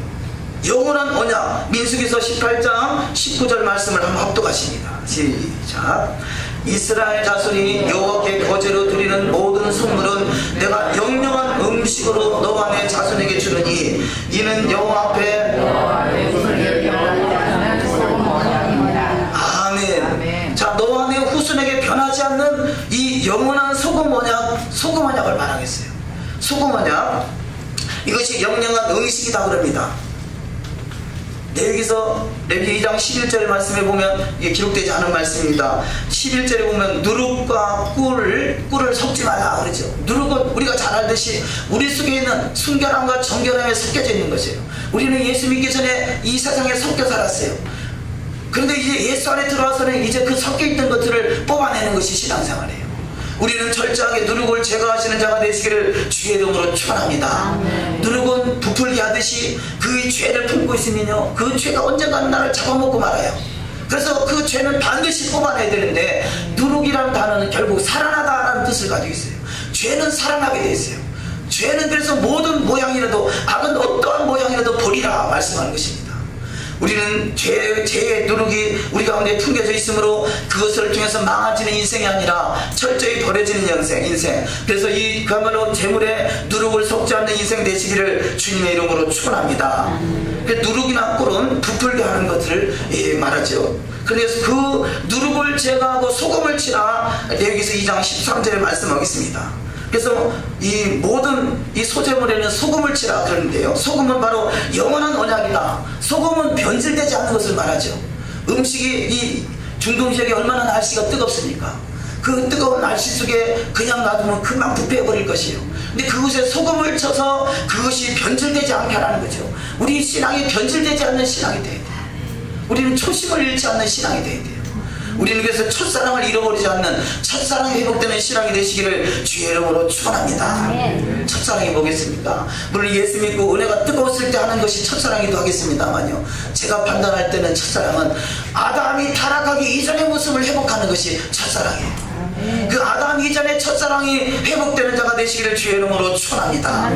영원한 언약, 민수기서 18장 19절 말씀을 한번 합독하십니다. 시작. 이스라엘 자손이 여호와께 거제로 드리는 모든 선물은 내가 영영한 음식으로 너와 내 자손에게 주느니 이는 여호와 앞에 아멘. 자, 너와 내 후손에게 변하지 않는 이 영원한 소금 언약을 말하겠어요. 소금 언약, 이것이 영영한 음식이다 그럽니다. 레위기서 2장 11절의 말씀에 보면, 이게 기록되지 않은 말씀입니다. 11절에 보면 누룩과 꿀을 섞지 말라 그러죠. 누룩은 우리가 잘 알듯이 우리 속에 있는 순결함과 정결함에 섞여져 있는 것이에요. 우리는 예수 믿기 전에 이 세상에 섞여 살았어요. 그런데 이제 예수 안에 들어와서는 이제 그 섞여있던 것들을 뽑아내는 것이 신앙생활이에요. 우리는 철저하게 누룩을 제거하시는 자가 되시기를 주의 이름으로 축원합니다. 누룩은 부풀게 하듯이 그 죄를 품고 있으면요, 그 죄가 언젠가는 나를 잡아먹고 말아요. 그래서 그 죄는 반드시 뽑아내야 되는데, 누룩이라는 단어는 결국 살아나다라는 뜻을 가지고 있어요. 죄는 살아나게 돼 있어요. 죄는 그래서 모든 모양이라도, 악은 어떠한 모양이라도 버리라 말씀하는 것입니다. 우리는 죄의 누룩이 우리 가운데 풍겨져 있으므로 그것을 통해서 망아지는 인생이 아니라 철저히 버려지는 인생. 그래서 그야말로 재물에 누룩을 섞지 않는 인생 되시기를 주님의 이름으로 축원합니다. 누룩이나 꿀은 부풀게 하는 것들을 말하죠. 그래서 그 누룩을 제거하고 소금을 치라, 레위기서 2장 13절에 말씀하겠습니다. 그래서 이 모든 이 소재물에는 소금을 치라 그러는데요, 소금은 바로 영원한 언약이다. 소금은 변질되지 않는 것을 말하죠. 음식이 이 중동 지역에 얼마나 날씨가 뜨겁습니까? 그 뜨거운 날씨 속에 그냥 놔두면 금방 부패해버릴 것이에요. 근데 그것에 소금을 쳐서 그것이 변질되지 않게 하라는 거죠. 우리 신앙이 변질되지 않는 신앙이 돼야 돼요. 우리는 초심을 잃지 않는 신앙이 돼야 돼요. 우리는 그래서 첫사랑을 잃어버리지 않는 첫사랑이 회복되는 신앙이 되시기를 주의 이름으로 축원합니다. 첫사랑이 뭐겠습니까? 물론 예수 믿고 은혜가 뜨거웠을 때 하는 것이 첫사랑이기도 하겠습니다만요, 제가 판단할 때는 첫사랑은 아담이 타락하기 이전의 모습을 회복하는 것이 첫사랑이에요. 그 아담 이전의 첫사랑이 회복되는 자가 되시기를 주의 이름으로 축원합니다.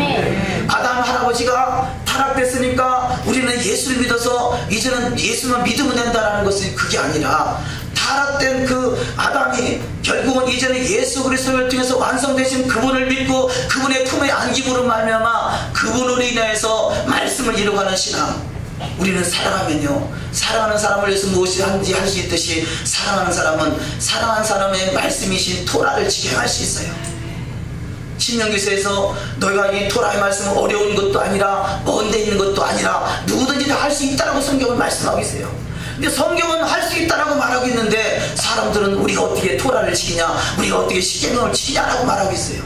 아담 할아버지가 타락됐으니까 우리는 예수를 믿어서 이제는 예수만 믿으면 된다는 것은 그게 아니라, 타락된 그 아담이 결국은 이제는 예수 그리스도를 통해서 완성되신 그분을 믿고 그분의 품에 안김으로 말미암아 그분으로 인해서 말씀을 이루어가는 신앙. 우리는 사랑하면요, 사랑하는 사람을 위해서 무엇이 하는지 할 수 있듯이 사랑하는 사람은 사랑하는 사람의 말씀이신 토라를 지켜할 수 있어요. 신명기서에서 너희가 이 토라의 말씀은 어려운 것도 아니라 먼 데 있는 것도 아니라 누구든지 다 할 수 있다라고 성경을 말씀하고 있어요. 근데 성경은 할 수 있다라고 말하고 있는데 사람들은 우리가 어떻게 토라를 지키냐, 우리가 어떻게 십계명을 지키냐라고 말하고 있어요.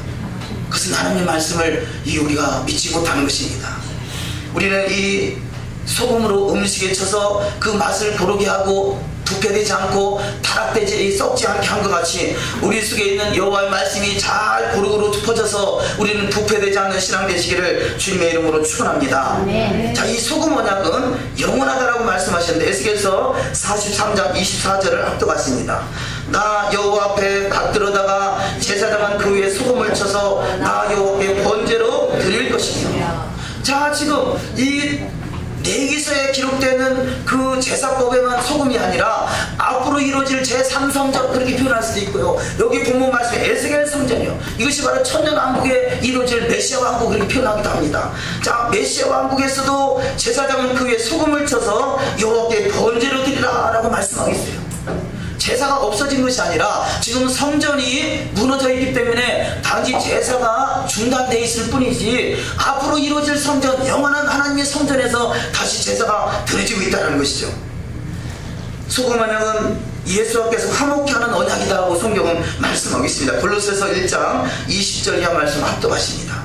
그것은 하나님의 말씀을 우리가 믿지 못하는 것입니다. 우리는 이 소금으로 음식에 쳐서 그 맛을 고르게 하고 부패되지 않고 타락되지 썩지 않게 한 것 같이 우리 속에 있는 여호와의 말씀이 잘 고루고루 퍼져서 우리는 부패되지 않는 신앙 되시기를 주님의 이름으로 축원합니다. 자, 이 소금 언약은 영원하다라고 말씀하셨는데 에스겔서 43장 24절을 합독하십니다. 나 여호와 앞에 받들어다가 제사장은 그 위에 소금을 쳐서 나 여호와께 번제로 드릴 것이며. 자, 지금 이 레위기서에 기록되는 그 제사법에만 소금이 아니라 앞으로 이루어질 제3성전 그렇게 표현할 수도 있고요, 여기 본문 말씀에 에스겔 성전이요, 이것이 바로 천년왕국에 이루어질 메시아 왕국 그렇게 표현하기도 합니다. 자, 메시아 왕국에서도 제사장은 그 위에 소금을 쳐서 여호와께 번제로 드리라 라고 말씀하고 있어요. 제사가 없어진 것이 아니라 지금 성전이 무너져 있기 때문에 단지 제사가 중단되어 있을 뿐이지 앞으로 이루어질 성전, 영원한 하나님의 성전에서 다시 제사가 드려지고 있다는 것이죠. 소금 언약은 예수께서 화목케 하는 언약이다라고 성경은 말씀하고 있습니다. 골로새서 1장 20절 이하 말씀 합독하십니다.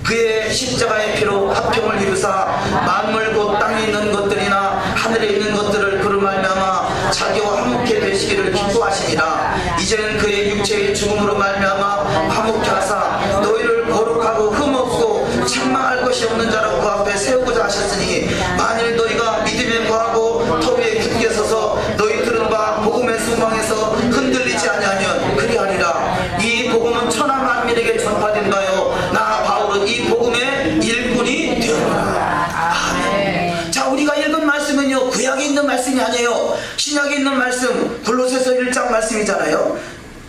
그의 십자가의 피로 합평을 이루사 만물 곧 땅에 있는 것들이나 하늘에 있는 것들을 그로 말미암아 자기와 화목케 되시기를 기뻐하시니라. 이제는 그의 육체의 죽음으로 말미암아 화목케 하사 너희를 거룩하고 흠없고 책망할 것이 없는 자로 그 앞에 세우고자 하셨으니 만일 너희가 믿음에 거하고 터 위에 굳게 서서 너희 들은 바 복음의 순방에서 흔들리지 아니하면 그리하리라. 이 복음은 천하 만민에게 전파된 바요 나 바울은 이 복음의 일꾼이 되었노라. 아멘. 자, 우리가 읽은 말씀은요 구약에 있는 말씀이 아니에요. 신약에 있는 말씀, 골로새서 1장 말씀이잖아요.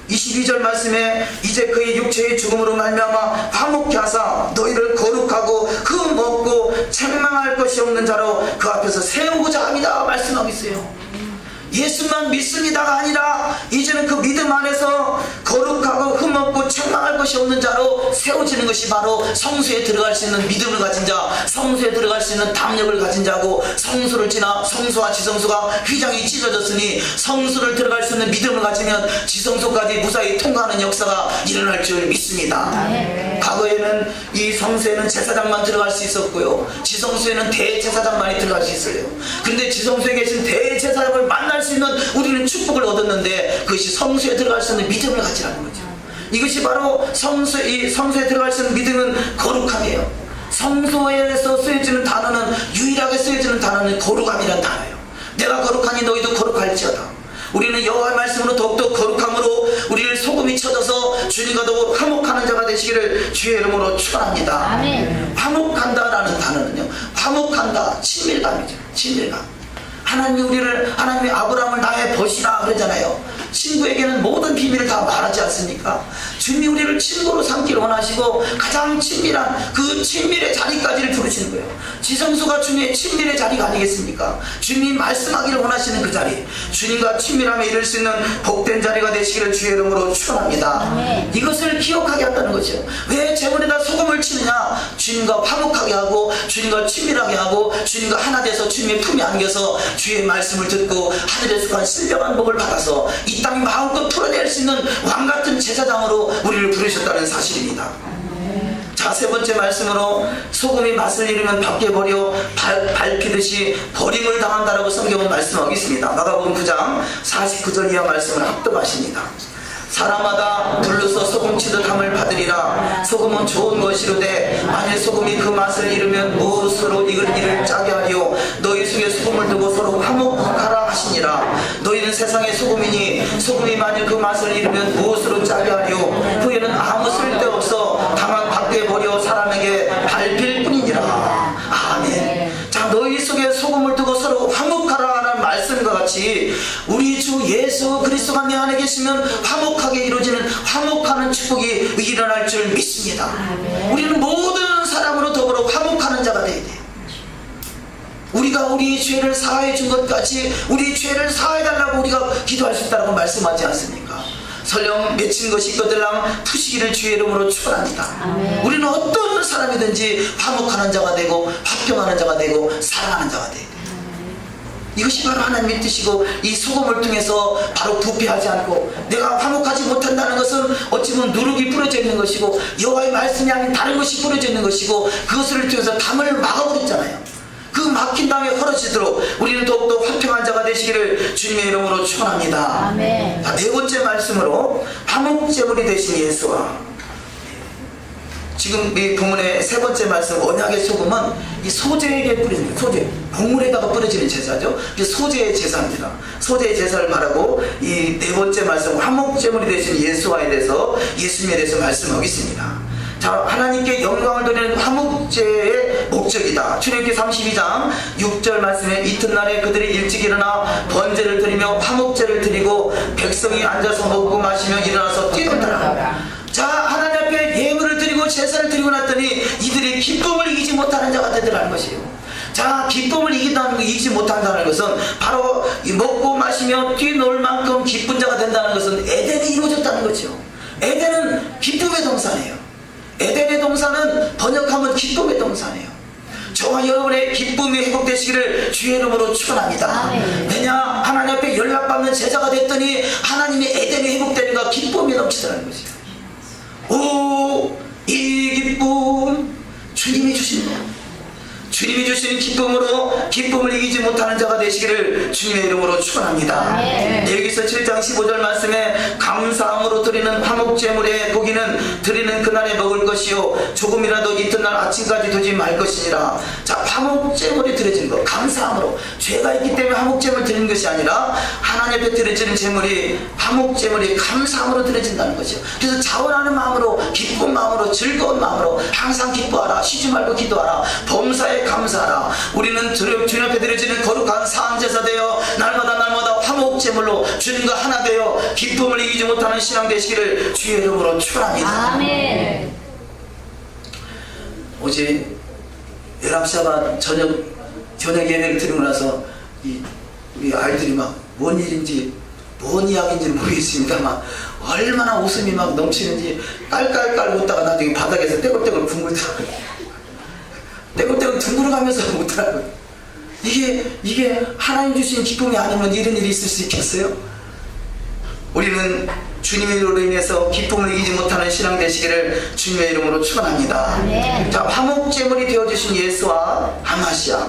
22절 말씀에 이제 그의 육체의 죽음으로 말미암아 화목케 하사 너희를 거룩하고 흠없고 책망할 것이 없는 자로 그 앞에서 세우고자 합니다 말씀하고 있어요. 예수만 믿습니다가 아니라 이제는 그 믿음 안에서 거룩하고 흠없고 책망할 것이 없는 자로 세워지는 것이 바로 성소에 들어갈 수 있는 믿음을 가진 자, 성소에 들어갈 수 있는 담력을 가진 자고, 성소를 지나 성소와 지성소가 휘장이 찢어졌으니 성소를 들어갈 수 있는 믿음을 가지면 지성소까지 무사히 통과하는 역사가 일어날 줄 믿습니다. 과거에는 이 성소에는 제사장만 들어갈 수 있었고요, 지성소에는 대제사장만이 들어갈 수 있어요. 그런데 지성소에 계신 대제사장을 만날 수 있는 우리는 축복을 얻었는데, 그것이 성소에 들어갈 수 있는 믿음을 가지라는 거죠. 이것이 바로 성소에 들어갈 수 있는 믿음은 거룩함이에요. 성소에서 쓰여지는 단어는, 유일하게 쓰여지는 단어는 거룩함이라는 단어예요. 내가 거룩하니 너희도 거룩할지어다. 우리는 여호와의 말씀으로 더욱더 거룩함으로 우리를 소금이 쳐져서 주님과 더욱 화목하는 자가 되시기를 주의 이름으로 축원합니다. 아멘. 화목한다라는 단어는요, 화목한다, 친밀감이죠. 친밀감. 하나님이 아브라함을 나의 벗이라 그러잖아요. 친구에게는 모든 비밀을 다 말하지 않습니까? 주님이 우리를 친구로 삼기를 원하시고 가장 친밀한 그 친밀의 자리까지를 부르시는 거예요. 지성소가 주님의 친밀의 자리가 아니겠습니까? 주님이 말씀하기를 원하시는 그 자리, 주님과 친밀함에 이를 수 있는 복된 자리가 되시기를 주의 이름으로 축원합니다. 이것을 기억하게 한다는 거죠. 왜 제물에다 소금을 치느냐? 주님과 화목하게 하고, 주님과 친밀하게 하고, 주님과 하나 돼서 주님의 품에 안겨서 주의 말씀을 듣고 하늘에서 간 신령한 복을 받아서 이 땅이 마음껏 풀어낼 수 있는 왕같은 제사장으로 우리를 부르셨다는 사실입니다. 자, 세 번째 말씀으로 소금이 맛을 잃으면 밖에 버려 밟히듯이 버림을 당한다라고 성경은 말씀하고 있습니다. 마가복음 9장 49절 이하 말씀을 합독하십니다. 사람마다 불러서 소금치듯 함을 받으리라. 소금은 좋은 것이로되 만일 소금이 그 맛을 잃으면 무엇으로 이를 이를 짜게 하리요. 너희 속에 소금을 두고 서로 화목하라 하시니라. 너희는 세상의 소금이니 소금이 만일 그 맛을 잃으면 무엇으로 짜게 하리요. 후에는 아무 쓸데없어 다만 밖에 버려 사람에게 밟힐 뿐이니라. 아멘. 자, 너희 속에 소금을 두고 서로 화목하라 라는 말씀과 같이 우리 주 예수 그리스도가 내 안에 계시면 화목하게 이루어지는 화목하는 축복이 일어날 줄 믿습니다. 우리는 모든 사람으로 더불어 화목하는 자가 되어야 돼요. 우리가 우리 죄를 사하여 준 것 같이 우리 죄를 사하여 달라고 우리가 기도할 수 있다고 말씀하지 않습니까? 설령 맺힌 것이 있거들랑 푸시기를 주의 이름으로 축원합니다. 우리는 어떤 사람이든지 화목하는 자가 되고 화평하는 자가 되고 사랑하는 자가 되고, 이것이 바로 하나님의 뜻이고, 이 소금을 통해서 바로 부패하지 않고 내가 화목하지 못한다는 것은 어찌 보면 누룩이 뿌려져 있는 것이고 여호와의 말씀이 아닌 다른 것이 뿌려져 있는 것이고, 그것을 통해서 담을 막아버렸잖아요. 그 막힌 담에 헐어지도록 우리는 더욱더 화평한 자가 되시기를 주님의 이름으로 축원합니다. 아멘. 자, 네 번째 말씀으로 화목제물이 되신 예수와, 지금 이 본문의 세 번째 말씀, 언약의 소금은 이 소재에게 뿌려지는, 소재, 곡물에다가 뿌려지는 제사죠. 소재의 제사입니다. 소재의 제사를 말하고, 이 네 번째 말씀, 화목제물이 되신 예수와에 대해서, 예수님에 대해서 말씀하고 있습니다. 자, 하나님께 영광을 돌리는 화목제의 목적이다. 출애굽기 32장 6절 말씀에 이튿날에 그들이 일찍 일어나 번제를 드리며 화목제를 드리고 백성이 앉아서 먹고 마시며 일어나서 뛰놀더라. 자, 하나님 앞에 예물을 드리고 제사를 드리고 났더니 이들이 기쁨을 이기지 못하는 자가 되더라는 것이에요. 자, 기쁨을 이기지 못한다는 것은 바로 먹고 마시며 뛰놀 만큼 기쁜 자가 된다는 것은 에덴이 이루어졌다는 거죠. 에덴은 기쁨의 동산이에요. 에덴의 동산은 번역하면 기쁨의 동산이에요. 저와 여러분의 기쁨이 회복되시기를 주의 이름으로 축원합니다. 왜냐, 하나님 앞에 연락받는 제자가 됐더니 하나님의 에덴이 회복되니까 기쁨이 넘치더라는 거죠. 오, 이 기쁨 주님이 주신 거예요. 주님이 주신 기쁨으로 기쁨을 이기지 못하는 자가 되시기를 주님의 이름으로 축원합니다. 여기서 7장 15절 말씀에 감사함으로 드리는 화목제물의 고기는 드리는 그날에 먹을 것이요 조금이라도 이튿날 아침까지 두지 말 것이니라. 자, 화목제물이 드려지는 것, 감사함으로. 죄가 있기 때문에 화목제물 드리는 것이 아니라 하나님 앞에 드려지는 제물이, 화목제물이 감사함으로 드려진다는 거죠. 그래서 자원하는 마음으로, 기쁜 마음으로, 즐거운 마음으로 항상 기뻐하라, 쉬지 말고 기도하라, 범사에 감사하라. 우리는 주님 앞에 드려지는 거룩한 사항제사 되어 날마다 화목제물로 주님과 하나 되어 기쁨을 이기지 못하는 신앙 되시기를 주의 이름으로 축원합니다. 아멘. 어제 11시간 저녁 예배를 드리고 나서 우리 아이들이 막 뭔 일인지 뭔 이야기인지 모르겠습니다만 얼마나 웃음이 막 넘치는지 깔깔깔 웃다가 나중에 바닥에서 떼굴떼굴 둥글더라고요. 떼굴떼굴 둥글어가면서 웃더라고요. 이게 하나님 주신 기쁨이 아니면 이런 일이 있을 수 있겠어요? 우리는 주님의 이름으로 인해서 기쁨을 이기지 못하는 신앙 되시기를 주님의 이름으로 축원합니다. 아멘. 자, 화목제물이 되어주신 예수와 하마시아,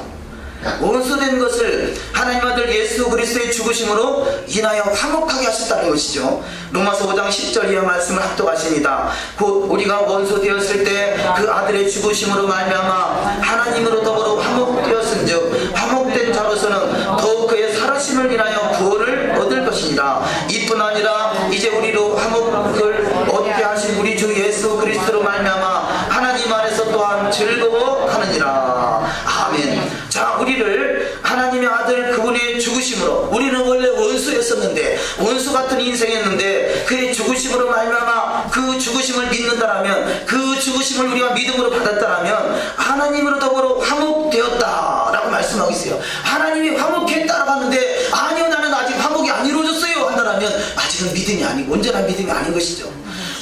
원수된 것을 하나님 아들 예수 그리스도의 죽으심으로 인하여 화목하게 하셨다는 것이죠. 로마서 5장 10절 이하 말씀을 합독하십니다. 곧 우리가 원수 되었을 때 그 아들의 죽으심으로 말미암아 하나님으로 더불어 화목되었은즉 화목된 자로서는 더욱 그의 살아심을 인하여 구원을 얻을 것이니라. 이뿐 아니라 이제 우리로 화목을 얻게 하신 우리 주 예수 그리스도로 말미암아 하나님 안에서 또한 즐거워하느니라. 아멘. 자, 우리를 하나님의 아들 그분의 죽으심으로, 우리는 원래 원수였었는데 원수 같은 인생이었는데 그의 죽으심으로 말미암아 그 죽으심을 믿는다라면, 그 죽으심을 우리가 믿음으로 받았다라면 하나님으로 더불어 화목되었다라고 말씀하고 있어요. 하나님이 화목했다라고 하는데 아니요 나는 아직 화목이 안 이루어졌어요 한다라면 아직은 믿음이 아니고 온전한 믿음이 아닌 것이죠.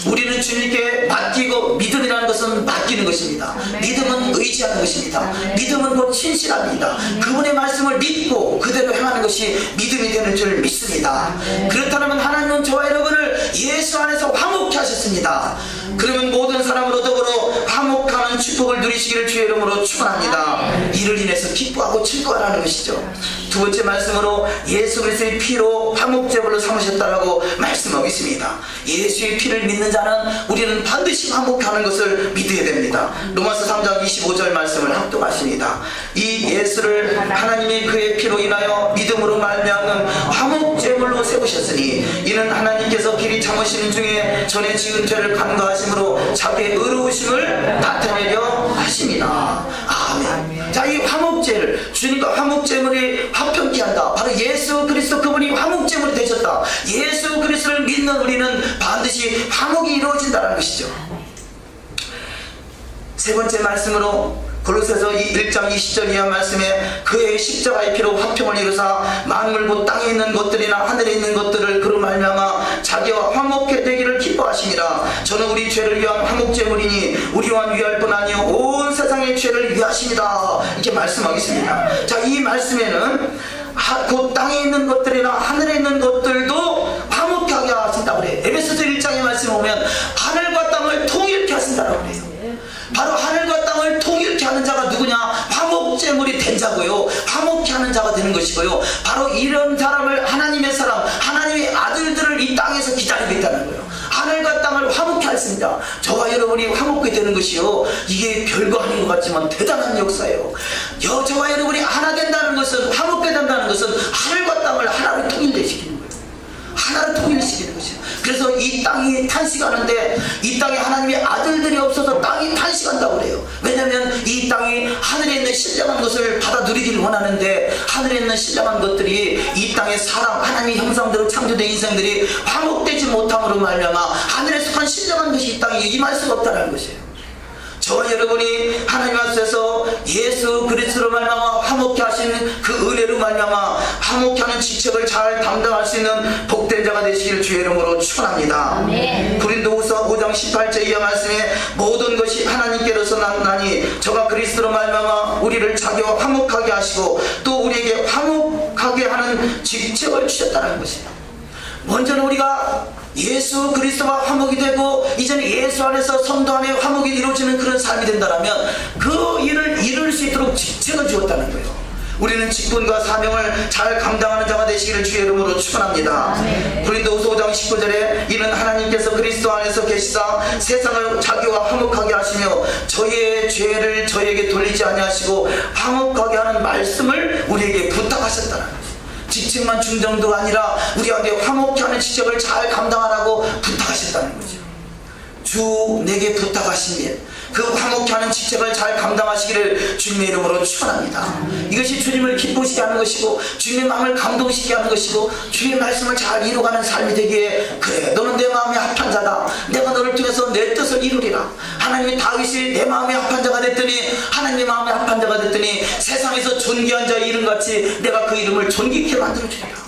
우리는 주님께 맡기고, 믿음이라는 것은 맡기는 것입니다. 믿음은 의지하는 것입니다. 믿음은 곧 신실합니다. 그분의 말씀을 믿고 그대로 행하는 것이 믿음이 되는 줄 믿습니다. 그렇다면 하나님은 저와 여러분을 예수 안에서 화목케 하셨습니다. 그러면 모든 사람으로 더불어 화목하는 축복을 누리시기를 주의 이름으로 축원합니다. 이를 인해서 기뻐하고 즐거워하라는 것이죠. 두 번째 말씀으로 예수 그리스도의 피로 화목제물로 삼으셨다라고 말씀하고 있습니다. 예수의 피를 믿는 자는 우리는 반드시 화목하는 것을 믿어야 됩니다. 로마서 3장 25절 말씀을 합독하십니다. 이 예수를 하나님의 그의 피로 인하여 믿음으로 말미암은 화목제물로 세우셨으니 이는 하나님께서 길이 참으시는 중에 전에 지은 죄를 간과하심으로 자기의 의로우심을 나타내려 하십니다. 아멘. 자, 이 화목제를, 주님과 화목제물이 화평케 한다. 바로 예수 그리스도 그분이 화목제물이 되셨다. 예수 그리스도를 믿는 우리는 반드시 화목이 이루어진다는 것이죠. 세 번째 말씀으로 골로새서 1장 20절 이하 말씀에 그의 십자가의 피로 화평을 이루사 만물 곧 땅에 있는 것들이나 하늘에 있는 것들을 그로 말미암아 자기와 화목케 되기를 기뻐하시니라. 저는 우리 죄를 위한 화목제물이니 우리와 위할 뿐 아니요 온 세상의 죄를 위하십니다. 이렇게 말씀하겠습니다. 자, 이 말씀에는 곧 땅에 있는 것들이나 하늘에 있는 것들도 화목케 하게 하신다고 그래요. 에베소서 1장의 말씀에 보면 하늘과 땅을 통일케 하신다고 그래요. 바로 하늘과 땅을 통일케 하는 자가 누구냐? 화목제물이 된 자고요, 화목케 하는 자가 되는 것이고요, 바로 이런 사람을 하나님의 사람, 하나님의 아들들을 이 땅에서 기다리고 있다는 거예요. 하늘과 땅을 화목케 하십니다. 저와 여러분이 화목케 되는 것이요, 이게 별거 아닌 것 같지만 대단한 역사예요. 저와 여러분이 하나 된다는 것은, 화목케 된다는 것은 하늘과 땅을 하나로 통일시키는 거예요. 하나로 통일시키는 것이에요. 그래서 이 땅이 탄식하는데 이 땅에 하나님의 아들들이 없어서 땅이 탄식한다고 그래요. 왜냐하면 이 땅이 하늘에 있는 신령한 것을 받아 누리기를 원하는데 하늘에 있는 신령한 것들이 이 땅의 사람, 하나님의 형상대로 창조된 인생들이 화목되지 못함으로 말미암아 하늘에 속한 신령한 것이 이 땅에 임할 수가 없다는 것이에요. 저와 여러분이 하나님 앞에서 예수 그리스도로 말미암아 화목케 하시는 그 은혜로 말미암아 화목케 하는 직책을 잘 담당할 수 있는 복된 자가 되시기를 주의 이름으로 축원합니다. 고린도후서 5장 18절 이하 말씀에 모든 것이 하나님께로서 나니 저가 그리스도로 말미암아 우리를 자기와 화목하게 하시고 또 우리에게 화목하게 하는 직책을 주셨다는 것입니다. 먼저는 우리가 예수 그리스도와 화목이 되고 이제는 예수 안에서 성도 안에 화목이 이루어지는 그런 삶이 된다면 그 일을 이룰 수 있도록 직책을 주었다는 거예요. 우리는 직분과 사명을 잘 감당하는 자가 되시기를 주의 이름으로 축원합니다. 고린도후서 5장 19절에 이는 하나님께서 그리스도 안에서 계시사 세상을 자기와 화목하게 하시며 저희의 죄를 저희에게 돌리지 아니하시고 화목하게 하는 말씀을 우리에게 부탁하셨다는 거예요. 직책만 준 정도가 아니라 우리에게 화목케 하는 직책을 잘 감당하라고 부탁하셨다는 거죠. 주 내게 부탁하신 일, 그 화목케 하는 직책을 잘 감당하시기를 주님의 이름으로 축원합니다. 이것이 주님을 기쁘시게 하는 것이고 주님의 마음을 감동시키게 하는 것이고 주님의 말씀을 잘 이루어가는 삶이 되기에, 그래 너는 내 마음에 합한 자다, 내가 너를 통해서 내 뜻을 이루리라. 하나님이 다윗이 내 마음에 합한 자가 됐더니, 하나님의 마음에 합한 자가 됐더니 세상에서 존귀한 자의 이름같이 내가 그 이름을 존귀케 만들어주리라.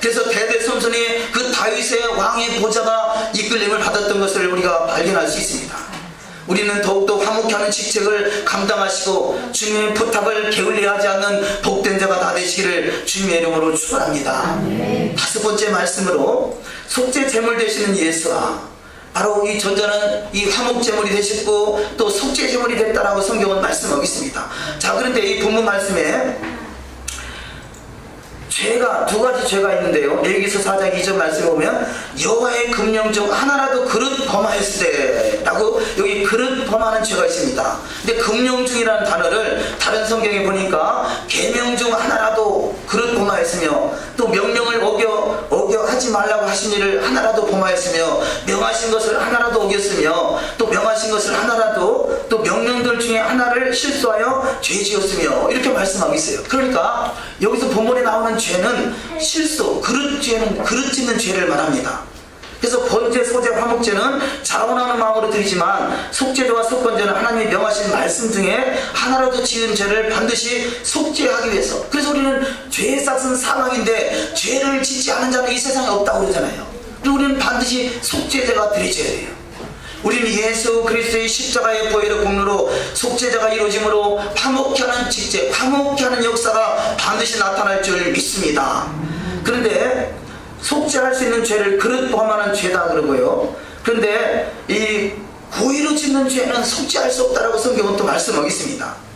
그래서 대대손손이 그 다윗의 왕의 보좌가 이끌림을 받았던 것을 우리가 발견할 수 있습니다. 우리는 더욱더 화목케 하는 직책을 감당하시고 주님의 부탁을 게을리하지 않는 복된 자가 다 되시기를 주님의 이름으로 축원합니다. 다섯 번째 말씀으로 속죄 제물 되시는 예수와, 바로 이 전자는 이 화목 제물이 되셨고 또 속죄 제물이 됐다라고 성경은 말씀하고 있습니다. 자, 그런데 이 본문 말씀에 죄가 두 가지 죄가 있는데요. 레위기서 4장 2절 말씀에 보면 여호와의 금령 중 하나라도 그릇 범하였을 때 라고, 여기 그릇 범하는 죄가 있습니다. 근데 금령 중이라는 단어를 다른 성경에 보니까 계명 중 하나라도 그릇 범하였으며, 또 명령을 어겨 하지 말라고 하신 일을 하나라도 범하였으며, 명하신 것을 하나라도 어겼으며, 또 명하신 것을 하나라도, 또 명령들 중에 하나를 실수하여 죄지었으며, 이렇게 말씀하고 있어요. 그러니까 여기서 본문에 나오는 죄는 실수, 그릇 짓는 죄를 말합니다. 그래서 번제, 소제, 화목제는 자원하는 마음으로 드리지만 속죄제와 속건제는 하나님이 명하신 말씀 중에 하나라도 지은 죄를 반드시 속죄하기 위해서. 그래서 우리는 죄의 싹은 사망인데 죄를 짓지 않은 자는 이 세상에 없다고 그러잖아요. 그리고 우리는 반드시 속죄제가 드려져야 돼요. 우리는 예수 그리스도의 십자가의 보혈의 공로로 속죄제가 이루어짐으로 화목케 하는 직책, 화목케 하는 역사가 반드시 나타날 줄 믿습니다. 그런데 속죄할 수 있는 죄를 그릇 범하는 죄다 그러고요. 그런데 이 고의로 짓는 죄는 속죄할 수 없다라고 성경은 또 말씀하고 있습니다.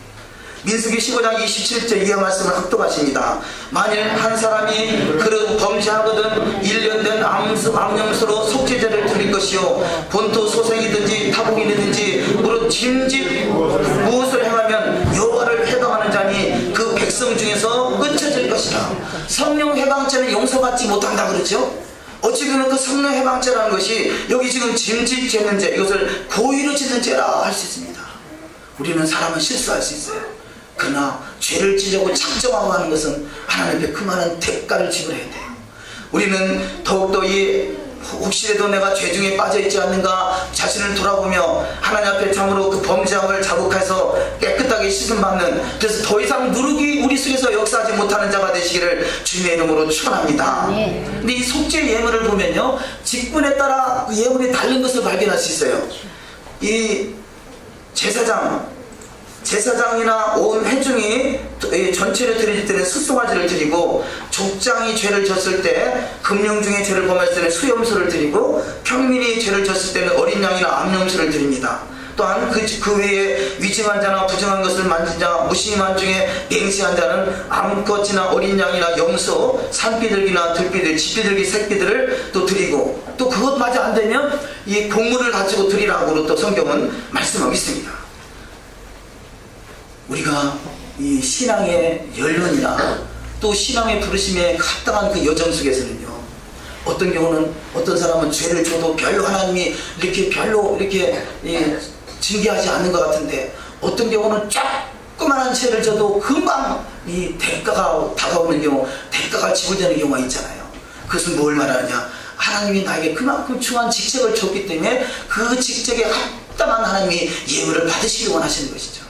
민수기 15장 27절 이하 말씀을 합독하십니다. 만일 한 사람이 그릇 범죄하거든 1년 된 암염소로 속죄제를 드릴 것이요, 본토 소생이든지 타복이든지 무릇 짐짓 무엇을 행하면 여호와를 해방하는 자니 그 백성 중에서 끊쳐질 것이라. 성령 해방죄는 용서받지 못한다 그러죠. 어찌 보면 그 성령 해방죄라는 것이 여기 지금 짐짓 짓는 죄, 이것을 고의로 짓는 죄라 할 수 있습니다. 우리는 사람은 실수할 수 있어요. 그러나 죄를 지려고 작정하고 하는 것은 하나님 앞에 그 많은 대가를 지불해야 돼요. 우리는 더욱더 혹시라도 내가 죄 중에 빠져있지 않는가 자신을 돌아보며 하나님 앞에 참으로 그 범죄함을 자복해서 깨끗하게 씻음받는, 그래서 더 이상 누룩이 우리 속에서 역사하지 못하는 자가 되시기를 주님의 이름으로 축원합니다. 근데 이 속죄 예물을 보면요, 직분에 따라 그 예물이 다른 것을 발견할 수 있어요. 이 제사장이나 온 회중이 전체를 드릴 때는 숫송아지를 드리고, 족장이 죄를 졌을 때 금령 중에 죄를 범했을 때는 수염소를 드리고, 평민이 죄를 졌을 때는 어린 양이나 암염소를 드립니다. 또한 그 외에 위증한 자나 부정한 것을 만진 자, 무심한 중에 맹세한 자는 암컷이나 어린 양이나 염소, 산비둘기나 들비들, 집비둘기 새끼들을 또 드리고, 또 그것마저 안 되면 이 곡물을 가지고 드리라고 또 성경은 말씀하고 있습니다. 우리가 이 신앙의 연륜이나 또 신앙의 부르심에 합당한 그 여정 속에서는요, 어떤 경우는 어떤 사람은 죄를 줘도 별로 하나님이 이렇게 징계하지 않는 것 같은데, 어떤 경우는 조그만한 죄를 져도 금방 이 대가가 다가오는 경우, 대가가 지불되는 경우가 있잖아요. 그것은 뭘 말하느냐, 하나님이 나에게 그만큼 중요한 직책을 줬기 때문에 그 직책에 합당한 하나님이 예물을 받으시기 원하시는 것이죠.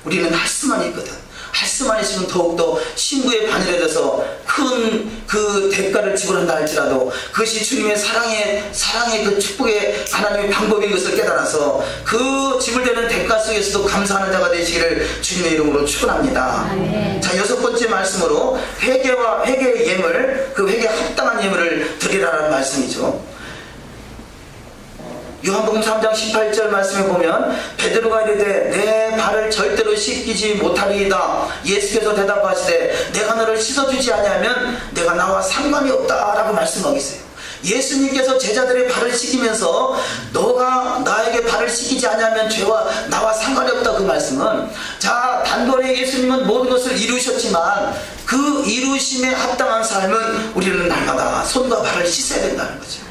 우리는 할 수만 있거든. 할 수만 있으면 더욱더 신부의 바늘에서 큰 그 대가를 지불한다 할지라도 그것이 주님의 사랑의 그 축복의 하나님의 방법인 것을 깨달아서 그 지불되는 대가 속에서도 감사하는 자가 되시기를 주님의 이름으로 축원합니다. 자, 여섯 번째 말씀으로 회개의 예물, 그 회개에 합당한 예물을 드리라는 말씀이죠. 요한복음 3장 18절 말씀에 보면 베드로가 이르되 내 발을 절대로 씻기지 못하리이다. 예수께서 대답하시되 내가 너를 씻어주지 아니하면 내가 나와 상관이 없다라고 말씀하고 있어요. 예수님께서 제자들의 발을 씻기면서 너가 나에게 발을 씻기지 아니하면 죄와 나와 상관이 없다, 그 말씀은, 자, 단번에 예수님은 모든 것을 이루셨지만 그 이루심에 합당한 삶은 우리는 날마다 손과 발을 씻어야 된다는 거죠.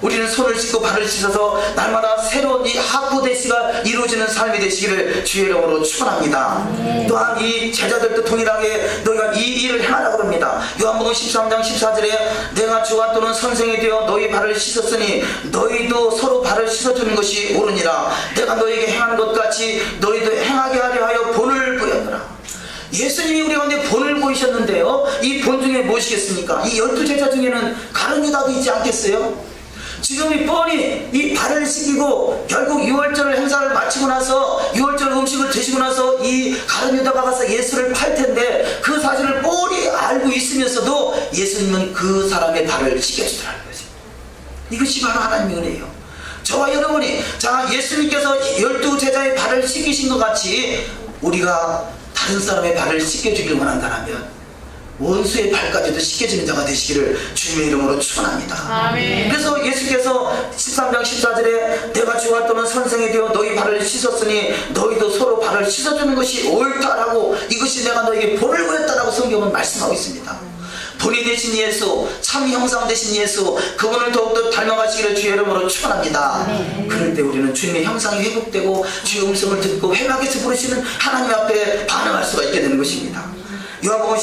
우리는 손을 씻고 발을 씻어서 날마다 새로운 이 하프데시가 이루어지는 삶이 되시기를 주의 이름으로 축원합니다. 또한 이 제자들도 동일하게 너희가 이 일을 행하라고 합니다. 요한복음 13장 14절에 내가 주와 또는 선생이 되어 너희 발을 씻었으니 너희도 서로 발을 씻어주는 것이 옳으니라. 내가 너희에게 행하는 것 같이 너희도 행하게 하려 하여 본을 보였노라. 예수님이 우리 가운데 본을 보이셨는데요, 이 본 중에 무엇이겠습니까? 이 12제자 중에는 가룟 유다도 있지 않겠어요? 지금 이 뻔히 이 발을 씻기고 결국 6월절 행사를 마치고 나서 6월절 음식을 드시고 나서 이 가룟 유다가 가서 예수를 팔 텐데 그 사실을 뻔히 알고 있으면서도 예수님은 그 사람의 발을 씻겨주더라는 거죠. 이것이 바로 하나님의 은혜예요. 저와 여러분이 자 예수님께서 12제자의 발을 씻기신 것 같이 우리가 다른 사람의 발을 씻겨주길 원한다면 원수의 발까지도 씻겨지는 자가 되시기를 주님의 이름으로 축원합니다. 아멘. 그래서 예수께서 13장 14절에 내가 주와 또는 선생이 되어 너희 발을 씻었으니 너희도 서로 발을 씻어주는 것이 옳다라고 이것이 내가 너희에게 본을 보였다라고 성경은 말씀하고 있습니다. 본이 되신 예수, 참 형상 되신 예수, 그분을 더욱더 닮아가시기를 주의 이름으로 축원합니다. 그럴 때 우리는 주님의 형상이 회복되고 주의 음성을 듣고 회막에서 부르시는 하나님 앞에 반응할 수가 있게 되는 것입니다. 요한복음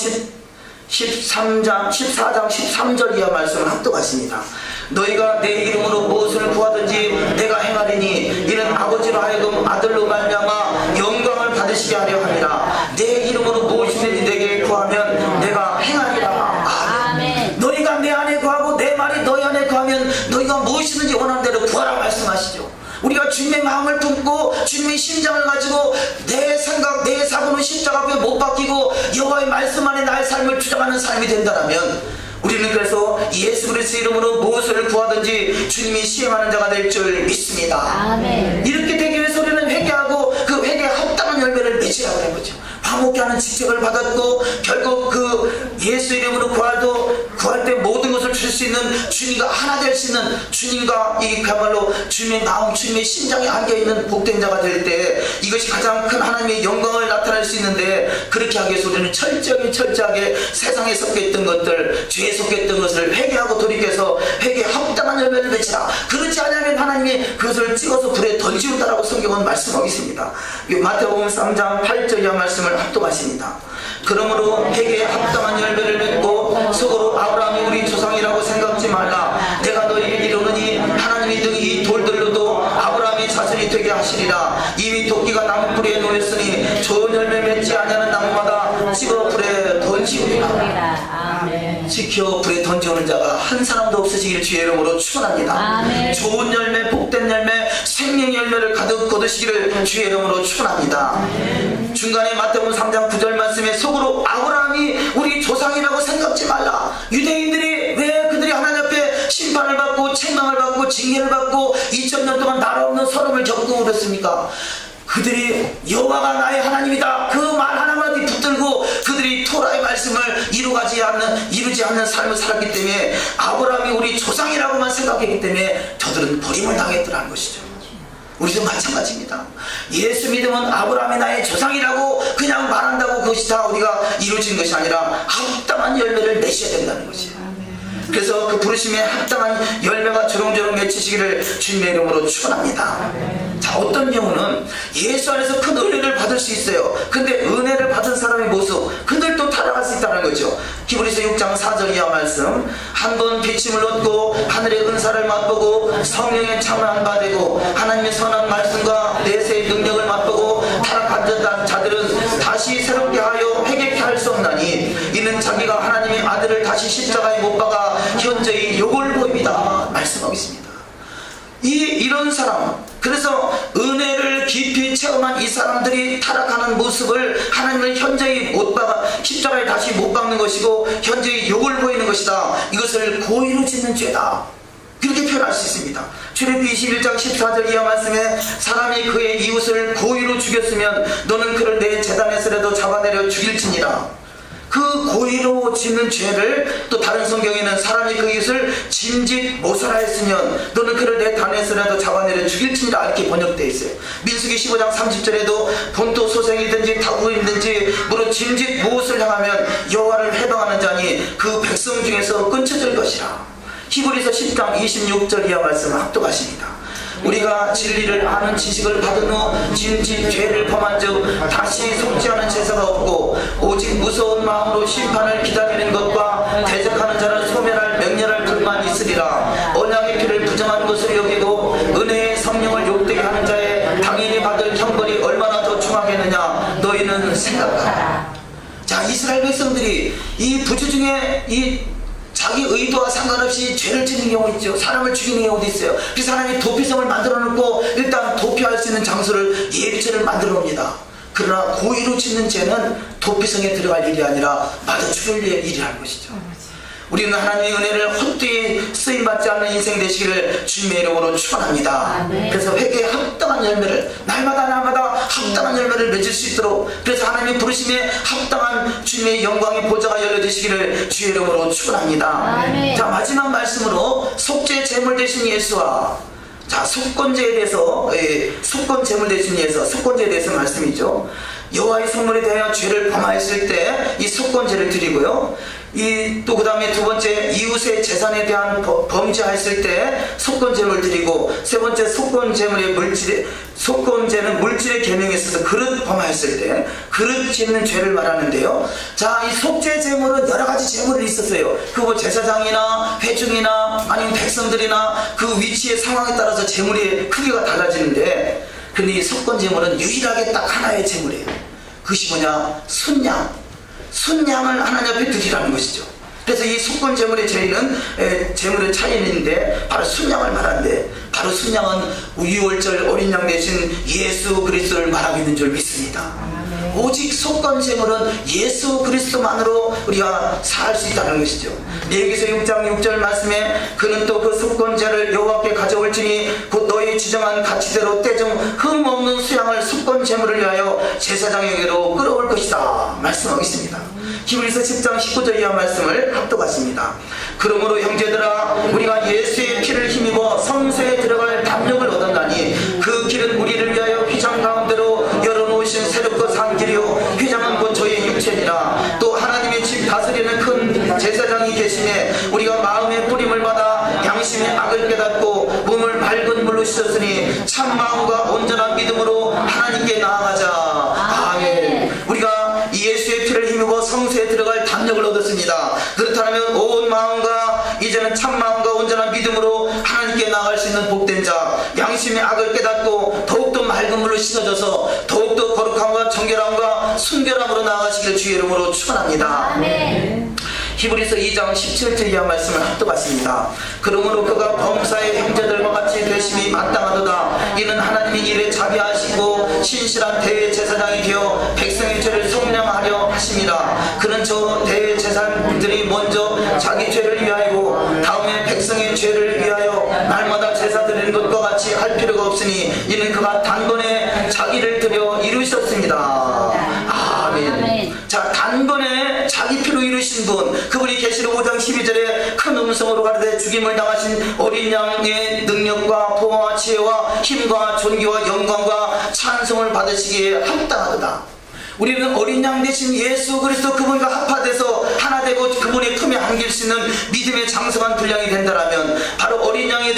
14장 13절 이하 말씀을 합독하십니다. 너희가 내 이름으로 무엇을 구하든지 내가 행하리니 이는 아버지로 하여금 아들로 말미암아 영광을 받으시게 하려 함이라. 내 이름으로 무엇이든지 내게 구하면 내가 행하리라. 아멘. 너희가 내 안에 구하고 내 말이 너희 안에 구하면 너희가 무엇이든지 원하는 대로 구하라 말씀하시죠. 우리가 주님의 마음을 품고 주님의 심장을 가지고 내 생각, 내 사고는 십자가 앞에 못 박히고 여호와의 말씀 안에 나의 삶을 주장하는 삶이 된다면 우리는 그래서 예수 그리스도의 이름으로 무엇을 구하든지 주님이 시행하는 자가 될 줄 믿습니다. 아멘. 이렇게 되기 위해서 우리는 회개하고 그 회개에 합당한 열매를 맺으라고 하는 거죠. 화목케 하는 직책을 받았고 결국 그 예수 이름으로 구할 때 모든 것을 줄 수 있는 주님과 하나 될 수 있는 주님과 이 그야말로 주님의 마음, 주님의 심장에 안겨있는 복된 자가 될 때 이것이 가장 큰 하나님의 영광을 나타낼 수 있는데 그렇게 하기 위해서 우리는 철저하게 세상에 섞여있던 것들, 죄에 섞여있던 것을 회개하고 돌이켜서 회개에 합당한 열매를 맺으라. 그렇지 않으면 하나님이 그것을 찍어서 불에 던지운다라고 성경은 말씀하고 있습니다. 마태복음 3장 8절 이하 말씀을 합독하십니다. 그러므로 회개에 합당한 열매를 맺고 속으로 아브라함이 우리 조상이라고 생각지 말라. 내가 너희에게 이르노니 하나님이 이 돌들로도 아브라함의 자손이 되게 하시리라. 이미 도끼가 나무 뿌리에 놓였으니 좋은 열매 맺지 아니하는 나무마다 찍어 불에 던지우리라. 지켜 불에 던져오는 자가 한 사람도 없으시기를 주의 이름으로 축원합니다. 아멘. 좋은 열매, 복된 열매, 생명 열매를 가득 거두시기를 주의 이름으로 축원합니다. 중간에 마태복음 3장 9절 말씀에 속으로 아브라함이 우리 조상이라고 생각지 말라. 유대인들이 왜 그들이 하나님 앞에 심판을 받고 책망을 받고 징계를 받고 2000년 동안 나라 없는 서름을 겪고 그랬습니까? 그들이 여호와가 나의 하나님이다 그 말 하나마디 붙들고 그들이 토라의 말씀을 이루지 않는 삶을 살았기 때문에 아브라함이 우리 조상이라고만 생각했기 때문에 저들은 버림을 당했더라는 것이죠. 우리도 마찬가지입니다. 예수 믿으면 아브라함이 나의 조상이라고 그냥 말한다고 그것이 다 우리가 이루어진 것이 아니라 합당한 열매를 맺어야 된다는 것이에요. 그래서 그 부르심에 합당한 열매가 조롱조롱 맺히시기를 주님의 이름으로 축원합니다. 자, 어떤 경우는 예수 안에서 큰 은혜를 받을 수 있어요. 근데 은혜를 받은 사람의 모습 그들도 타락할 수 있다는 거죠. 히브리서 6장 4절 이하 말씀 한 번 비침을 얻고 하늘의 은사를 맛보고 성령의 참여한 바 되고 하나님의 선한 말씀과 내세의 능력을 맛보고 타락한 자들은 다시 새롭게 하여 회개케 할 수 없나니 이는 자기가 하나님의 아들을 다시 십자가에 못 박아 현저히 욕을 보입니다 말씀하고 있습니다. 이런 사람, 그래서 은혜를 깊이 체험한 이 사람들이 타락하는 모습을 하나님을 현저히 못 박아 십자가에 다시 못 박는 것이고 현저히 욕을 보이는 것이다. 이것을 고의로 짓는 죄다. 그렇게 표현할 수 있습니다. 출애굽기 21장 14절 이하 말씀에 사람이 그의 이웃을 고의로 죽였으면 너는 그를 내 제단에서라도 잡아내려 죽일지니라. 그 고의로 짓는 죄를 또 다른 성경에는 사람이 그 이웃을 짐짓 모사라 했으면 너는 그를 내 단에서라도 잡아내려 죽일지니라 이렇게 번역되어 있어요. 민수기 15장 30절에도 본토 소생이든지 타국이든지 무릇 짐짓 무엇을 향하면 여호와를 해방하는 자니 그 백성 중에서 끊쳐질 것이라. 히브리서 10장 26절 이하 말씀 합독하십니다. 우리가 진리를 아는 지식을 받은 후 진지 죄를 범한 즉 다시 속죄하는 제사가 없고 오직 무서운 마음으로 심판을 기다리는 것과 대적하는 자를 소멸할 명렬할 불만 있으리라. 언약의 피를 부정한 것으로 여기고 은혜의 성령을 욕되게 하는 자의 당연히 받을 형벌이 얼마나 더 중하겠느냐 너희는 생각하라. 자, 이스라엘 백성들이 이 부주 중에 이 자기 의도와 상관없이 죄를 짓는 경우 있죠. 사람을 죽이는 경우도 있어요. 그래서 하나님이 도피성을 만들어 놓고 일단 도피할 수 있는 장소를 예비죄를 만들어 놉니다. 그러나 고의로 짓는 죄는 도피성에 들어갈 일이 아니라 마저 죽을 일이라는 것이죠. 우리는 하나님의 은혜를 헛되이 쓰임받지 않는 인생 되시기를 주님의 이름으로 축원합니다. 그래서 회개에 합당한 열매를 날마다 합당한 열매를 맺을 수 있도록, 그래서 하나님의 부르심에 합당한 주님의 영광의 보좌가 열려지시기를 주의 이름으로 축원합니다. 자, 마지막 말씀으로 속죄 제물 되신 예수와, 자, 속건제에 대해서, 속건 제물 되신 예수, 속건제에 대해서 말씀이죠. 여호와의 성물에 대하여 죄를 범하였을 때 이 속건제를 드리고요. 또 그 다음에 두 번째 이웃의 재산에 대한 범죄하였을 때 속건제물을 드리고, 세 번째 속건제물의 속건제는 물질의 계명에 있어서 그릇 범하였을 때 그릇 짓는 죄를 말하는데요. 자, 이 속죄제물은 여러 가지 제물이 있었어요. 그거 제사장이나 회중이나 아니면 백성들이나 그 위치의 상황에 따라서 제물의 크기가 달라지는데, 근데 이 속건제물은 유일하게 딱 하나의 제물이에요. 그것이 뭐냐? 순양을 하나님 앞에 드리라는 것이죠. 그래서 이 속건제물의 제물의 차이인데 바로 순양을 말하는데, 바로 순양은 유월절 어린 양 대신 예수 그리스도를 말하고 있는 줄 믿습니다. 오직 속건제물은 예수 그리스도만으로 우리가 살 수 있다는 것이죠. 레위기서 6장 6절 말씀에 그는 또 그 속건제를 여호와께 가져올지니 곧 너희 지정한 가치대로 때중 흠없는 수양을 속건제물을 위하여 제사장에게로 끌어올 것이다 말씀하고 있습니다. 히브리서 10장 19절 이하 말씀을 합독하십니다. 그러므로 형제들아, 우리가 예수의 피를 힘입어 성소에 들어갈 담력을 얻었나니 그 길은 우리를 위하여 휘장 가운데로 열어놓으신 새롭고 산 길이요 휘장은 곧 저의 육체니라. 또 하나님의 집 다스리는 큰 제사장이 계시네 우리가 마음의 뿌림을 받아 양심의 악을 깨닫고 몸을 맑은 물로 씻었으니 참 마음과 온전한 믿음으로 하나님께 나아가자. 아멘. 우리가 예수의 피를 힘입어 성소에 들어갈 담력을 얻었습니다. 그렇다면 온 마음과 이제는 참 마음과 온전한 믿음으로 하나님께 나아갈 수 있는 복된 자, 양심의 악을 깨닫고 더욱더 맑은 물로 씻어져서 더욱더 거룩함과 정결함과 순결함으로 나아가시길 주의 이름으로 축원합니다. 아멘. 히브리서 2장 17절 이하 말씀을 합독하십니다. 그러므로 그가 범사의 형제들과 같이 되심이 마땅하도다. 이는 하나님이 이를 자비하시고 신실한 대제사장이 되어 백성의 죄를 속량하려 하심이라. 그는 저 대제사장들이 먼저 자기 죄를 위하여고 다음에 백성의 죄를 위하여 날마다 제사 드리는 것과 같이 할 필요가 없으니 이는 그가 단번에 자기를 드려 이루셨습니다. 아멘. 자, 단번에 자기 피로 이루신 분, 그분이 계시록 5장 12절에 큰 음성으로 가르되 죽임을 당하신 어린 양의 능력과 보호와 지혜와 힘과 존귀와 영광과 찬송을 받으시기에 합당하도다. 우리는 어린 양 대신 예수 그리스도 그분과 합하돼서 하나 되고 그분의 품에 안길 수 있는 믿음의 장성한 분량이 된다라면, 바로 어린 양이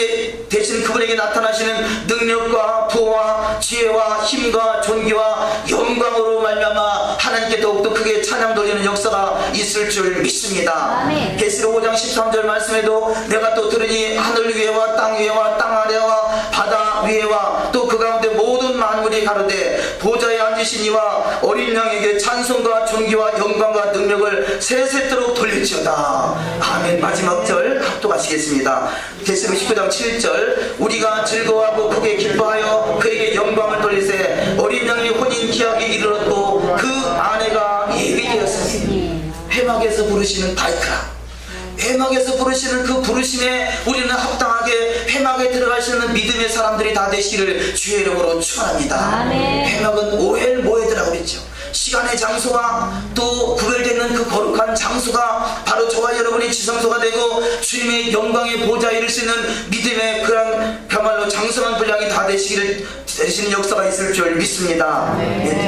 대신 그분에게 나타나시는 능력과 부와 지혜와 힘과 존귀와 영광으로 말미암아 하나님께 더욱더 크게 찬양 돌리는 역사가 있을 줄 믿습니다. 계시록 5장 13절 말씀에도 내가 또 들으니 하늘 위에와 땅 위에와 땅 아래와 바다 위에와 또 그 가운데 모든 만물이 가로되 보좌에 앉으신 이와 어린 양에게 찬송과 존귀와 영광과 능력을 세세토록 돌릴지어다. 아멘. 마지막 절 합독하시겠습니다. 계시록 19장 7절 우리가 즐거워하고 크게 기뻐하여 그에게 영광을 돌리세 어린 양의 혼인 기약이 이르렀고 그 아내가 예비되었으니. 회막에서 부르시는 바이크라, 회막에서 부르시는 그 부르심에 우리는 합당하게 회막에 들어갈 수 있는 믿음의 사람들이 다 되시기를 주의 이름으로 축원합니다. 회막은 오헬 모에드라고 그랬죠. 시간의 장소가 또 구별되는 그 거룩한 장소가 바로 저와 여러분의 지성소가 되고 주님의 영광의 보좌에 이를 수 있는 믿음의 그야말로 장성한 분량이 다 되시는 역사가 있을 줄 믿습니다.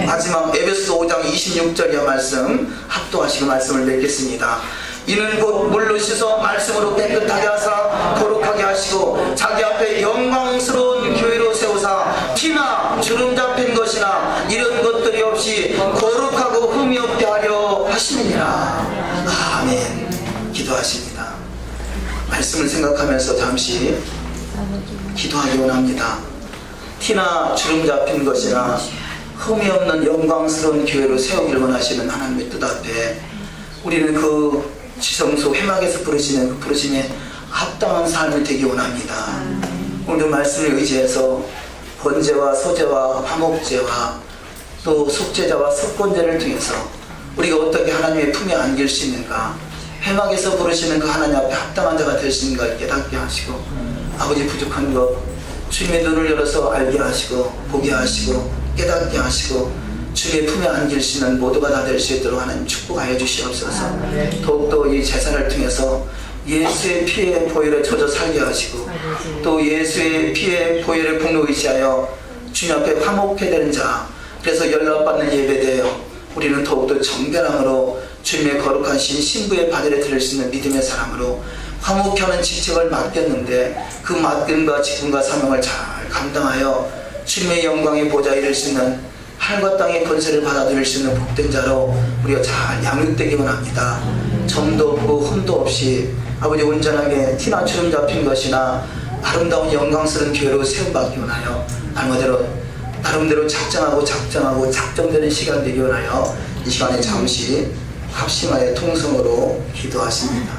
마지막 에베소서 5장 26절의 말씀 합독하시고 말씀을 맺겠습니다. 이는 곧 물로 씻어 말씀으로 깨끗하게 하사 거룩하게 하시고 자기 앞에 영광스러운 교회로 세우사 티나 주름 잡힌 것이나 이런 것들이 없이 거룩하고 흠이 없게 하려 하심이니라. 아멘. 기도하십니다. 말씀을 생각하면서 잠시 기도하기 원합니다. 티나 주름 잡힌 것이나 흠이 없는 영광스러운 교회로 세우기를 원하시는 하나님의 뜻 앞에 우리는 그 지성소 회막에서 부르시는 그 부르심에 합당한 삶을 되기 원합니다. 오늘 말씀을 의지해서 번제와 소제와 화목제와 또 속제자와 속건제를 통해서 우리가 어떻게 하나님의 품에 안길 수 있는가, 회막에서 부르시는 그 하나님 앞에 합당한 자가 될 수 있는가 깨닫게 하시고, 아버지 부족한 것 주님의 눈을 열어서 알게 하시고 보게 하시고 깨닫게 하시고 주님의 품에 안길 수 있는 모두가 다 될 수 있도록 하나님 축복하여 주시옵소서. 더욱더 이 제사를 통해서 예수의 피의 보혈에 젖어 살게 하시고 또 예수의 피의 보혈의 공로 의지하여 주님 앞에 화목해야 되는 자, 그래서 연락받는 예배되어 우리는 더욱더 정결함으로 주님의 거룩하신 신부의 바늘에 들을 수 있는 믿음의 사람으로 화목하는 직책을 맡겼는데 그 맡김과 직분과 사명을 잘 감당하여 주님의 영광의 보좌에 이를 수 있는 하늘과 땅의 권세를 받아들일 수 있는 복된 자로 우리가 잘 양육되기 원합니다. 점도 없고 흠도 없이 아버지 온전하게 티나 주름 잡힌 것이나 아름다운 영광스러운 교회로 세움받기 원하여 나름대로 작정하고 작정되는 시간 되기 원하여 이 시간에 잠시 합심하여 통성으로 기도하십니다.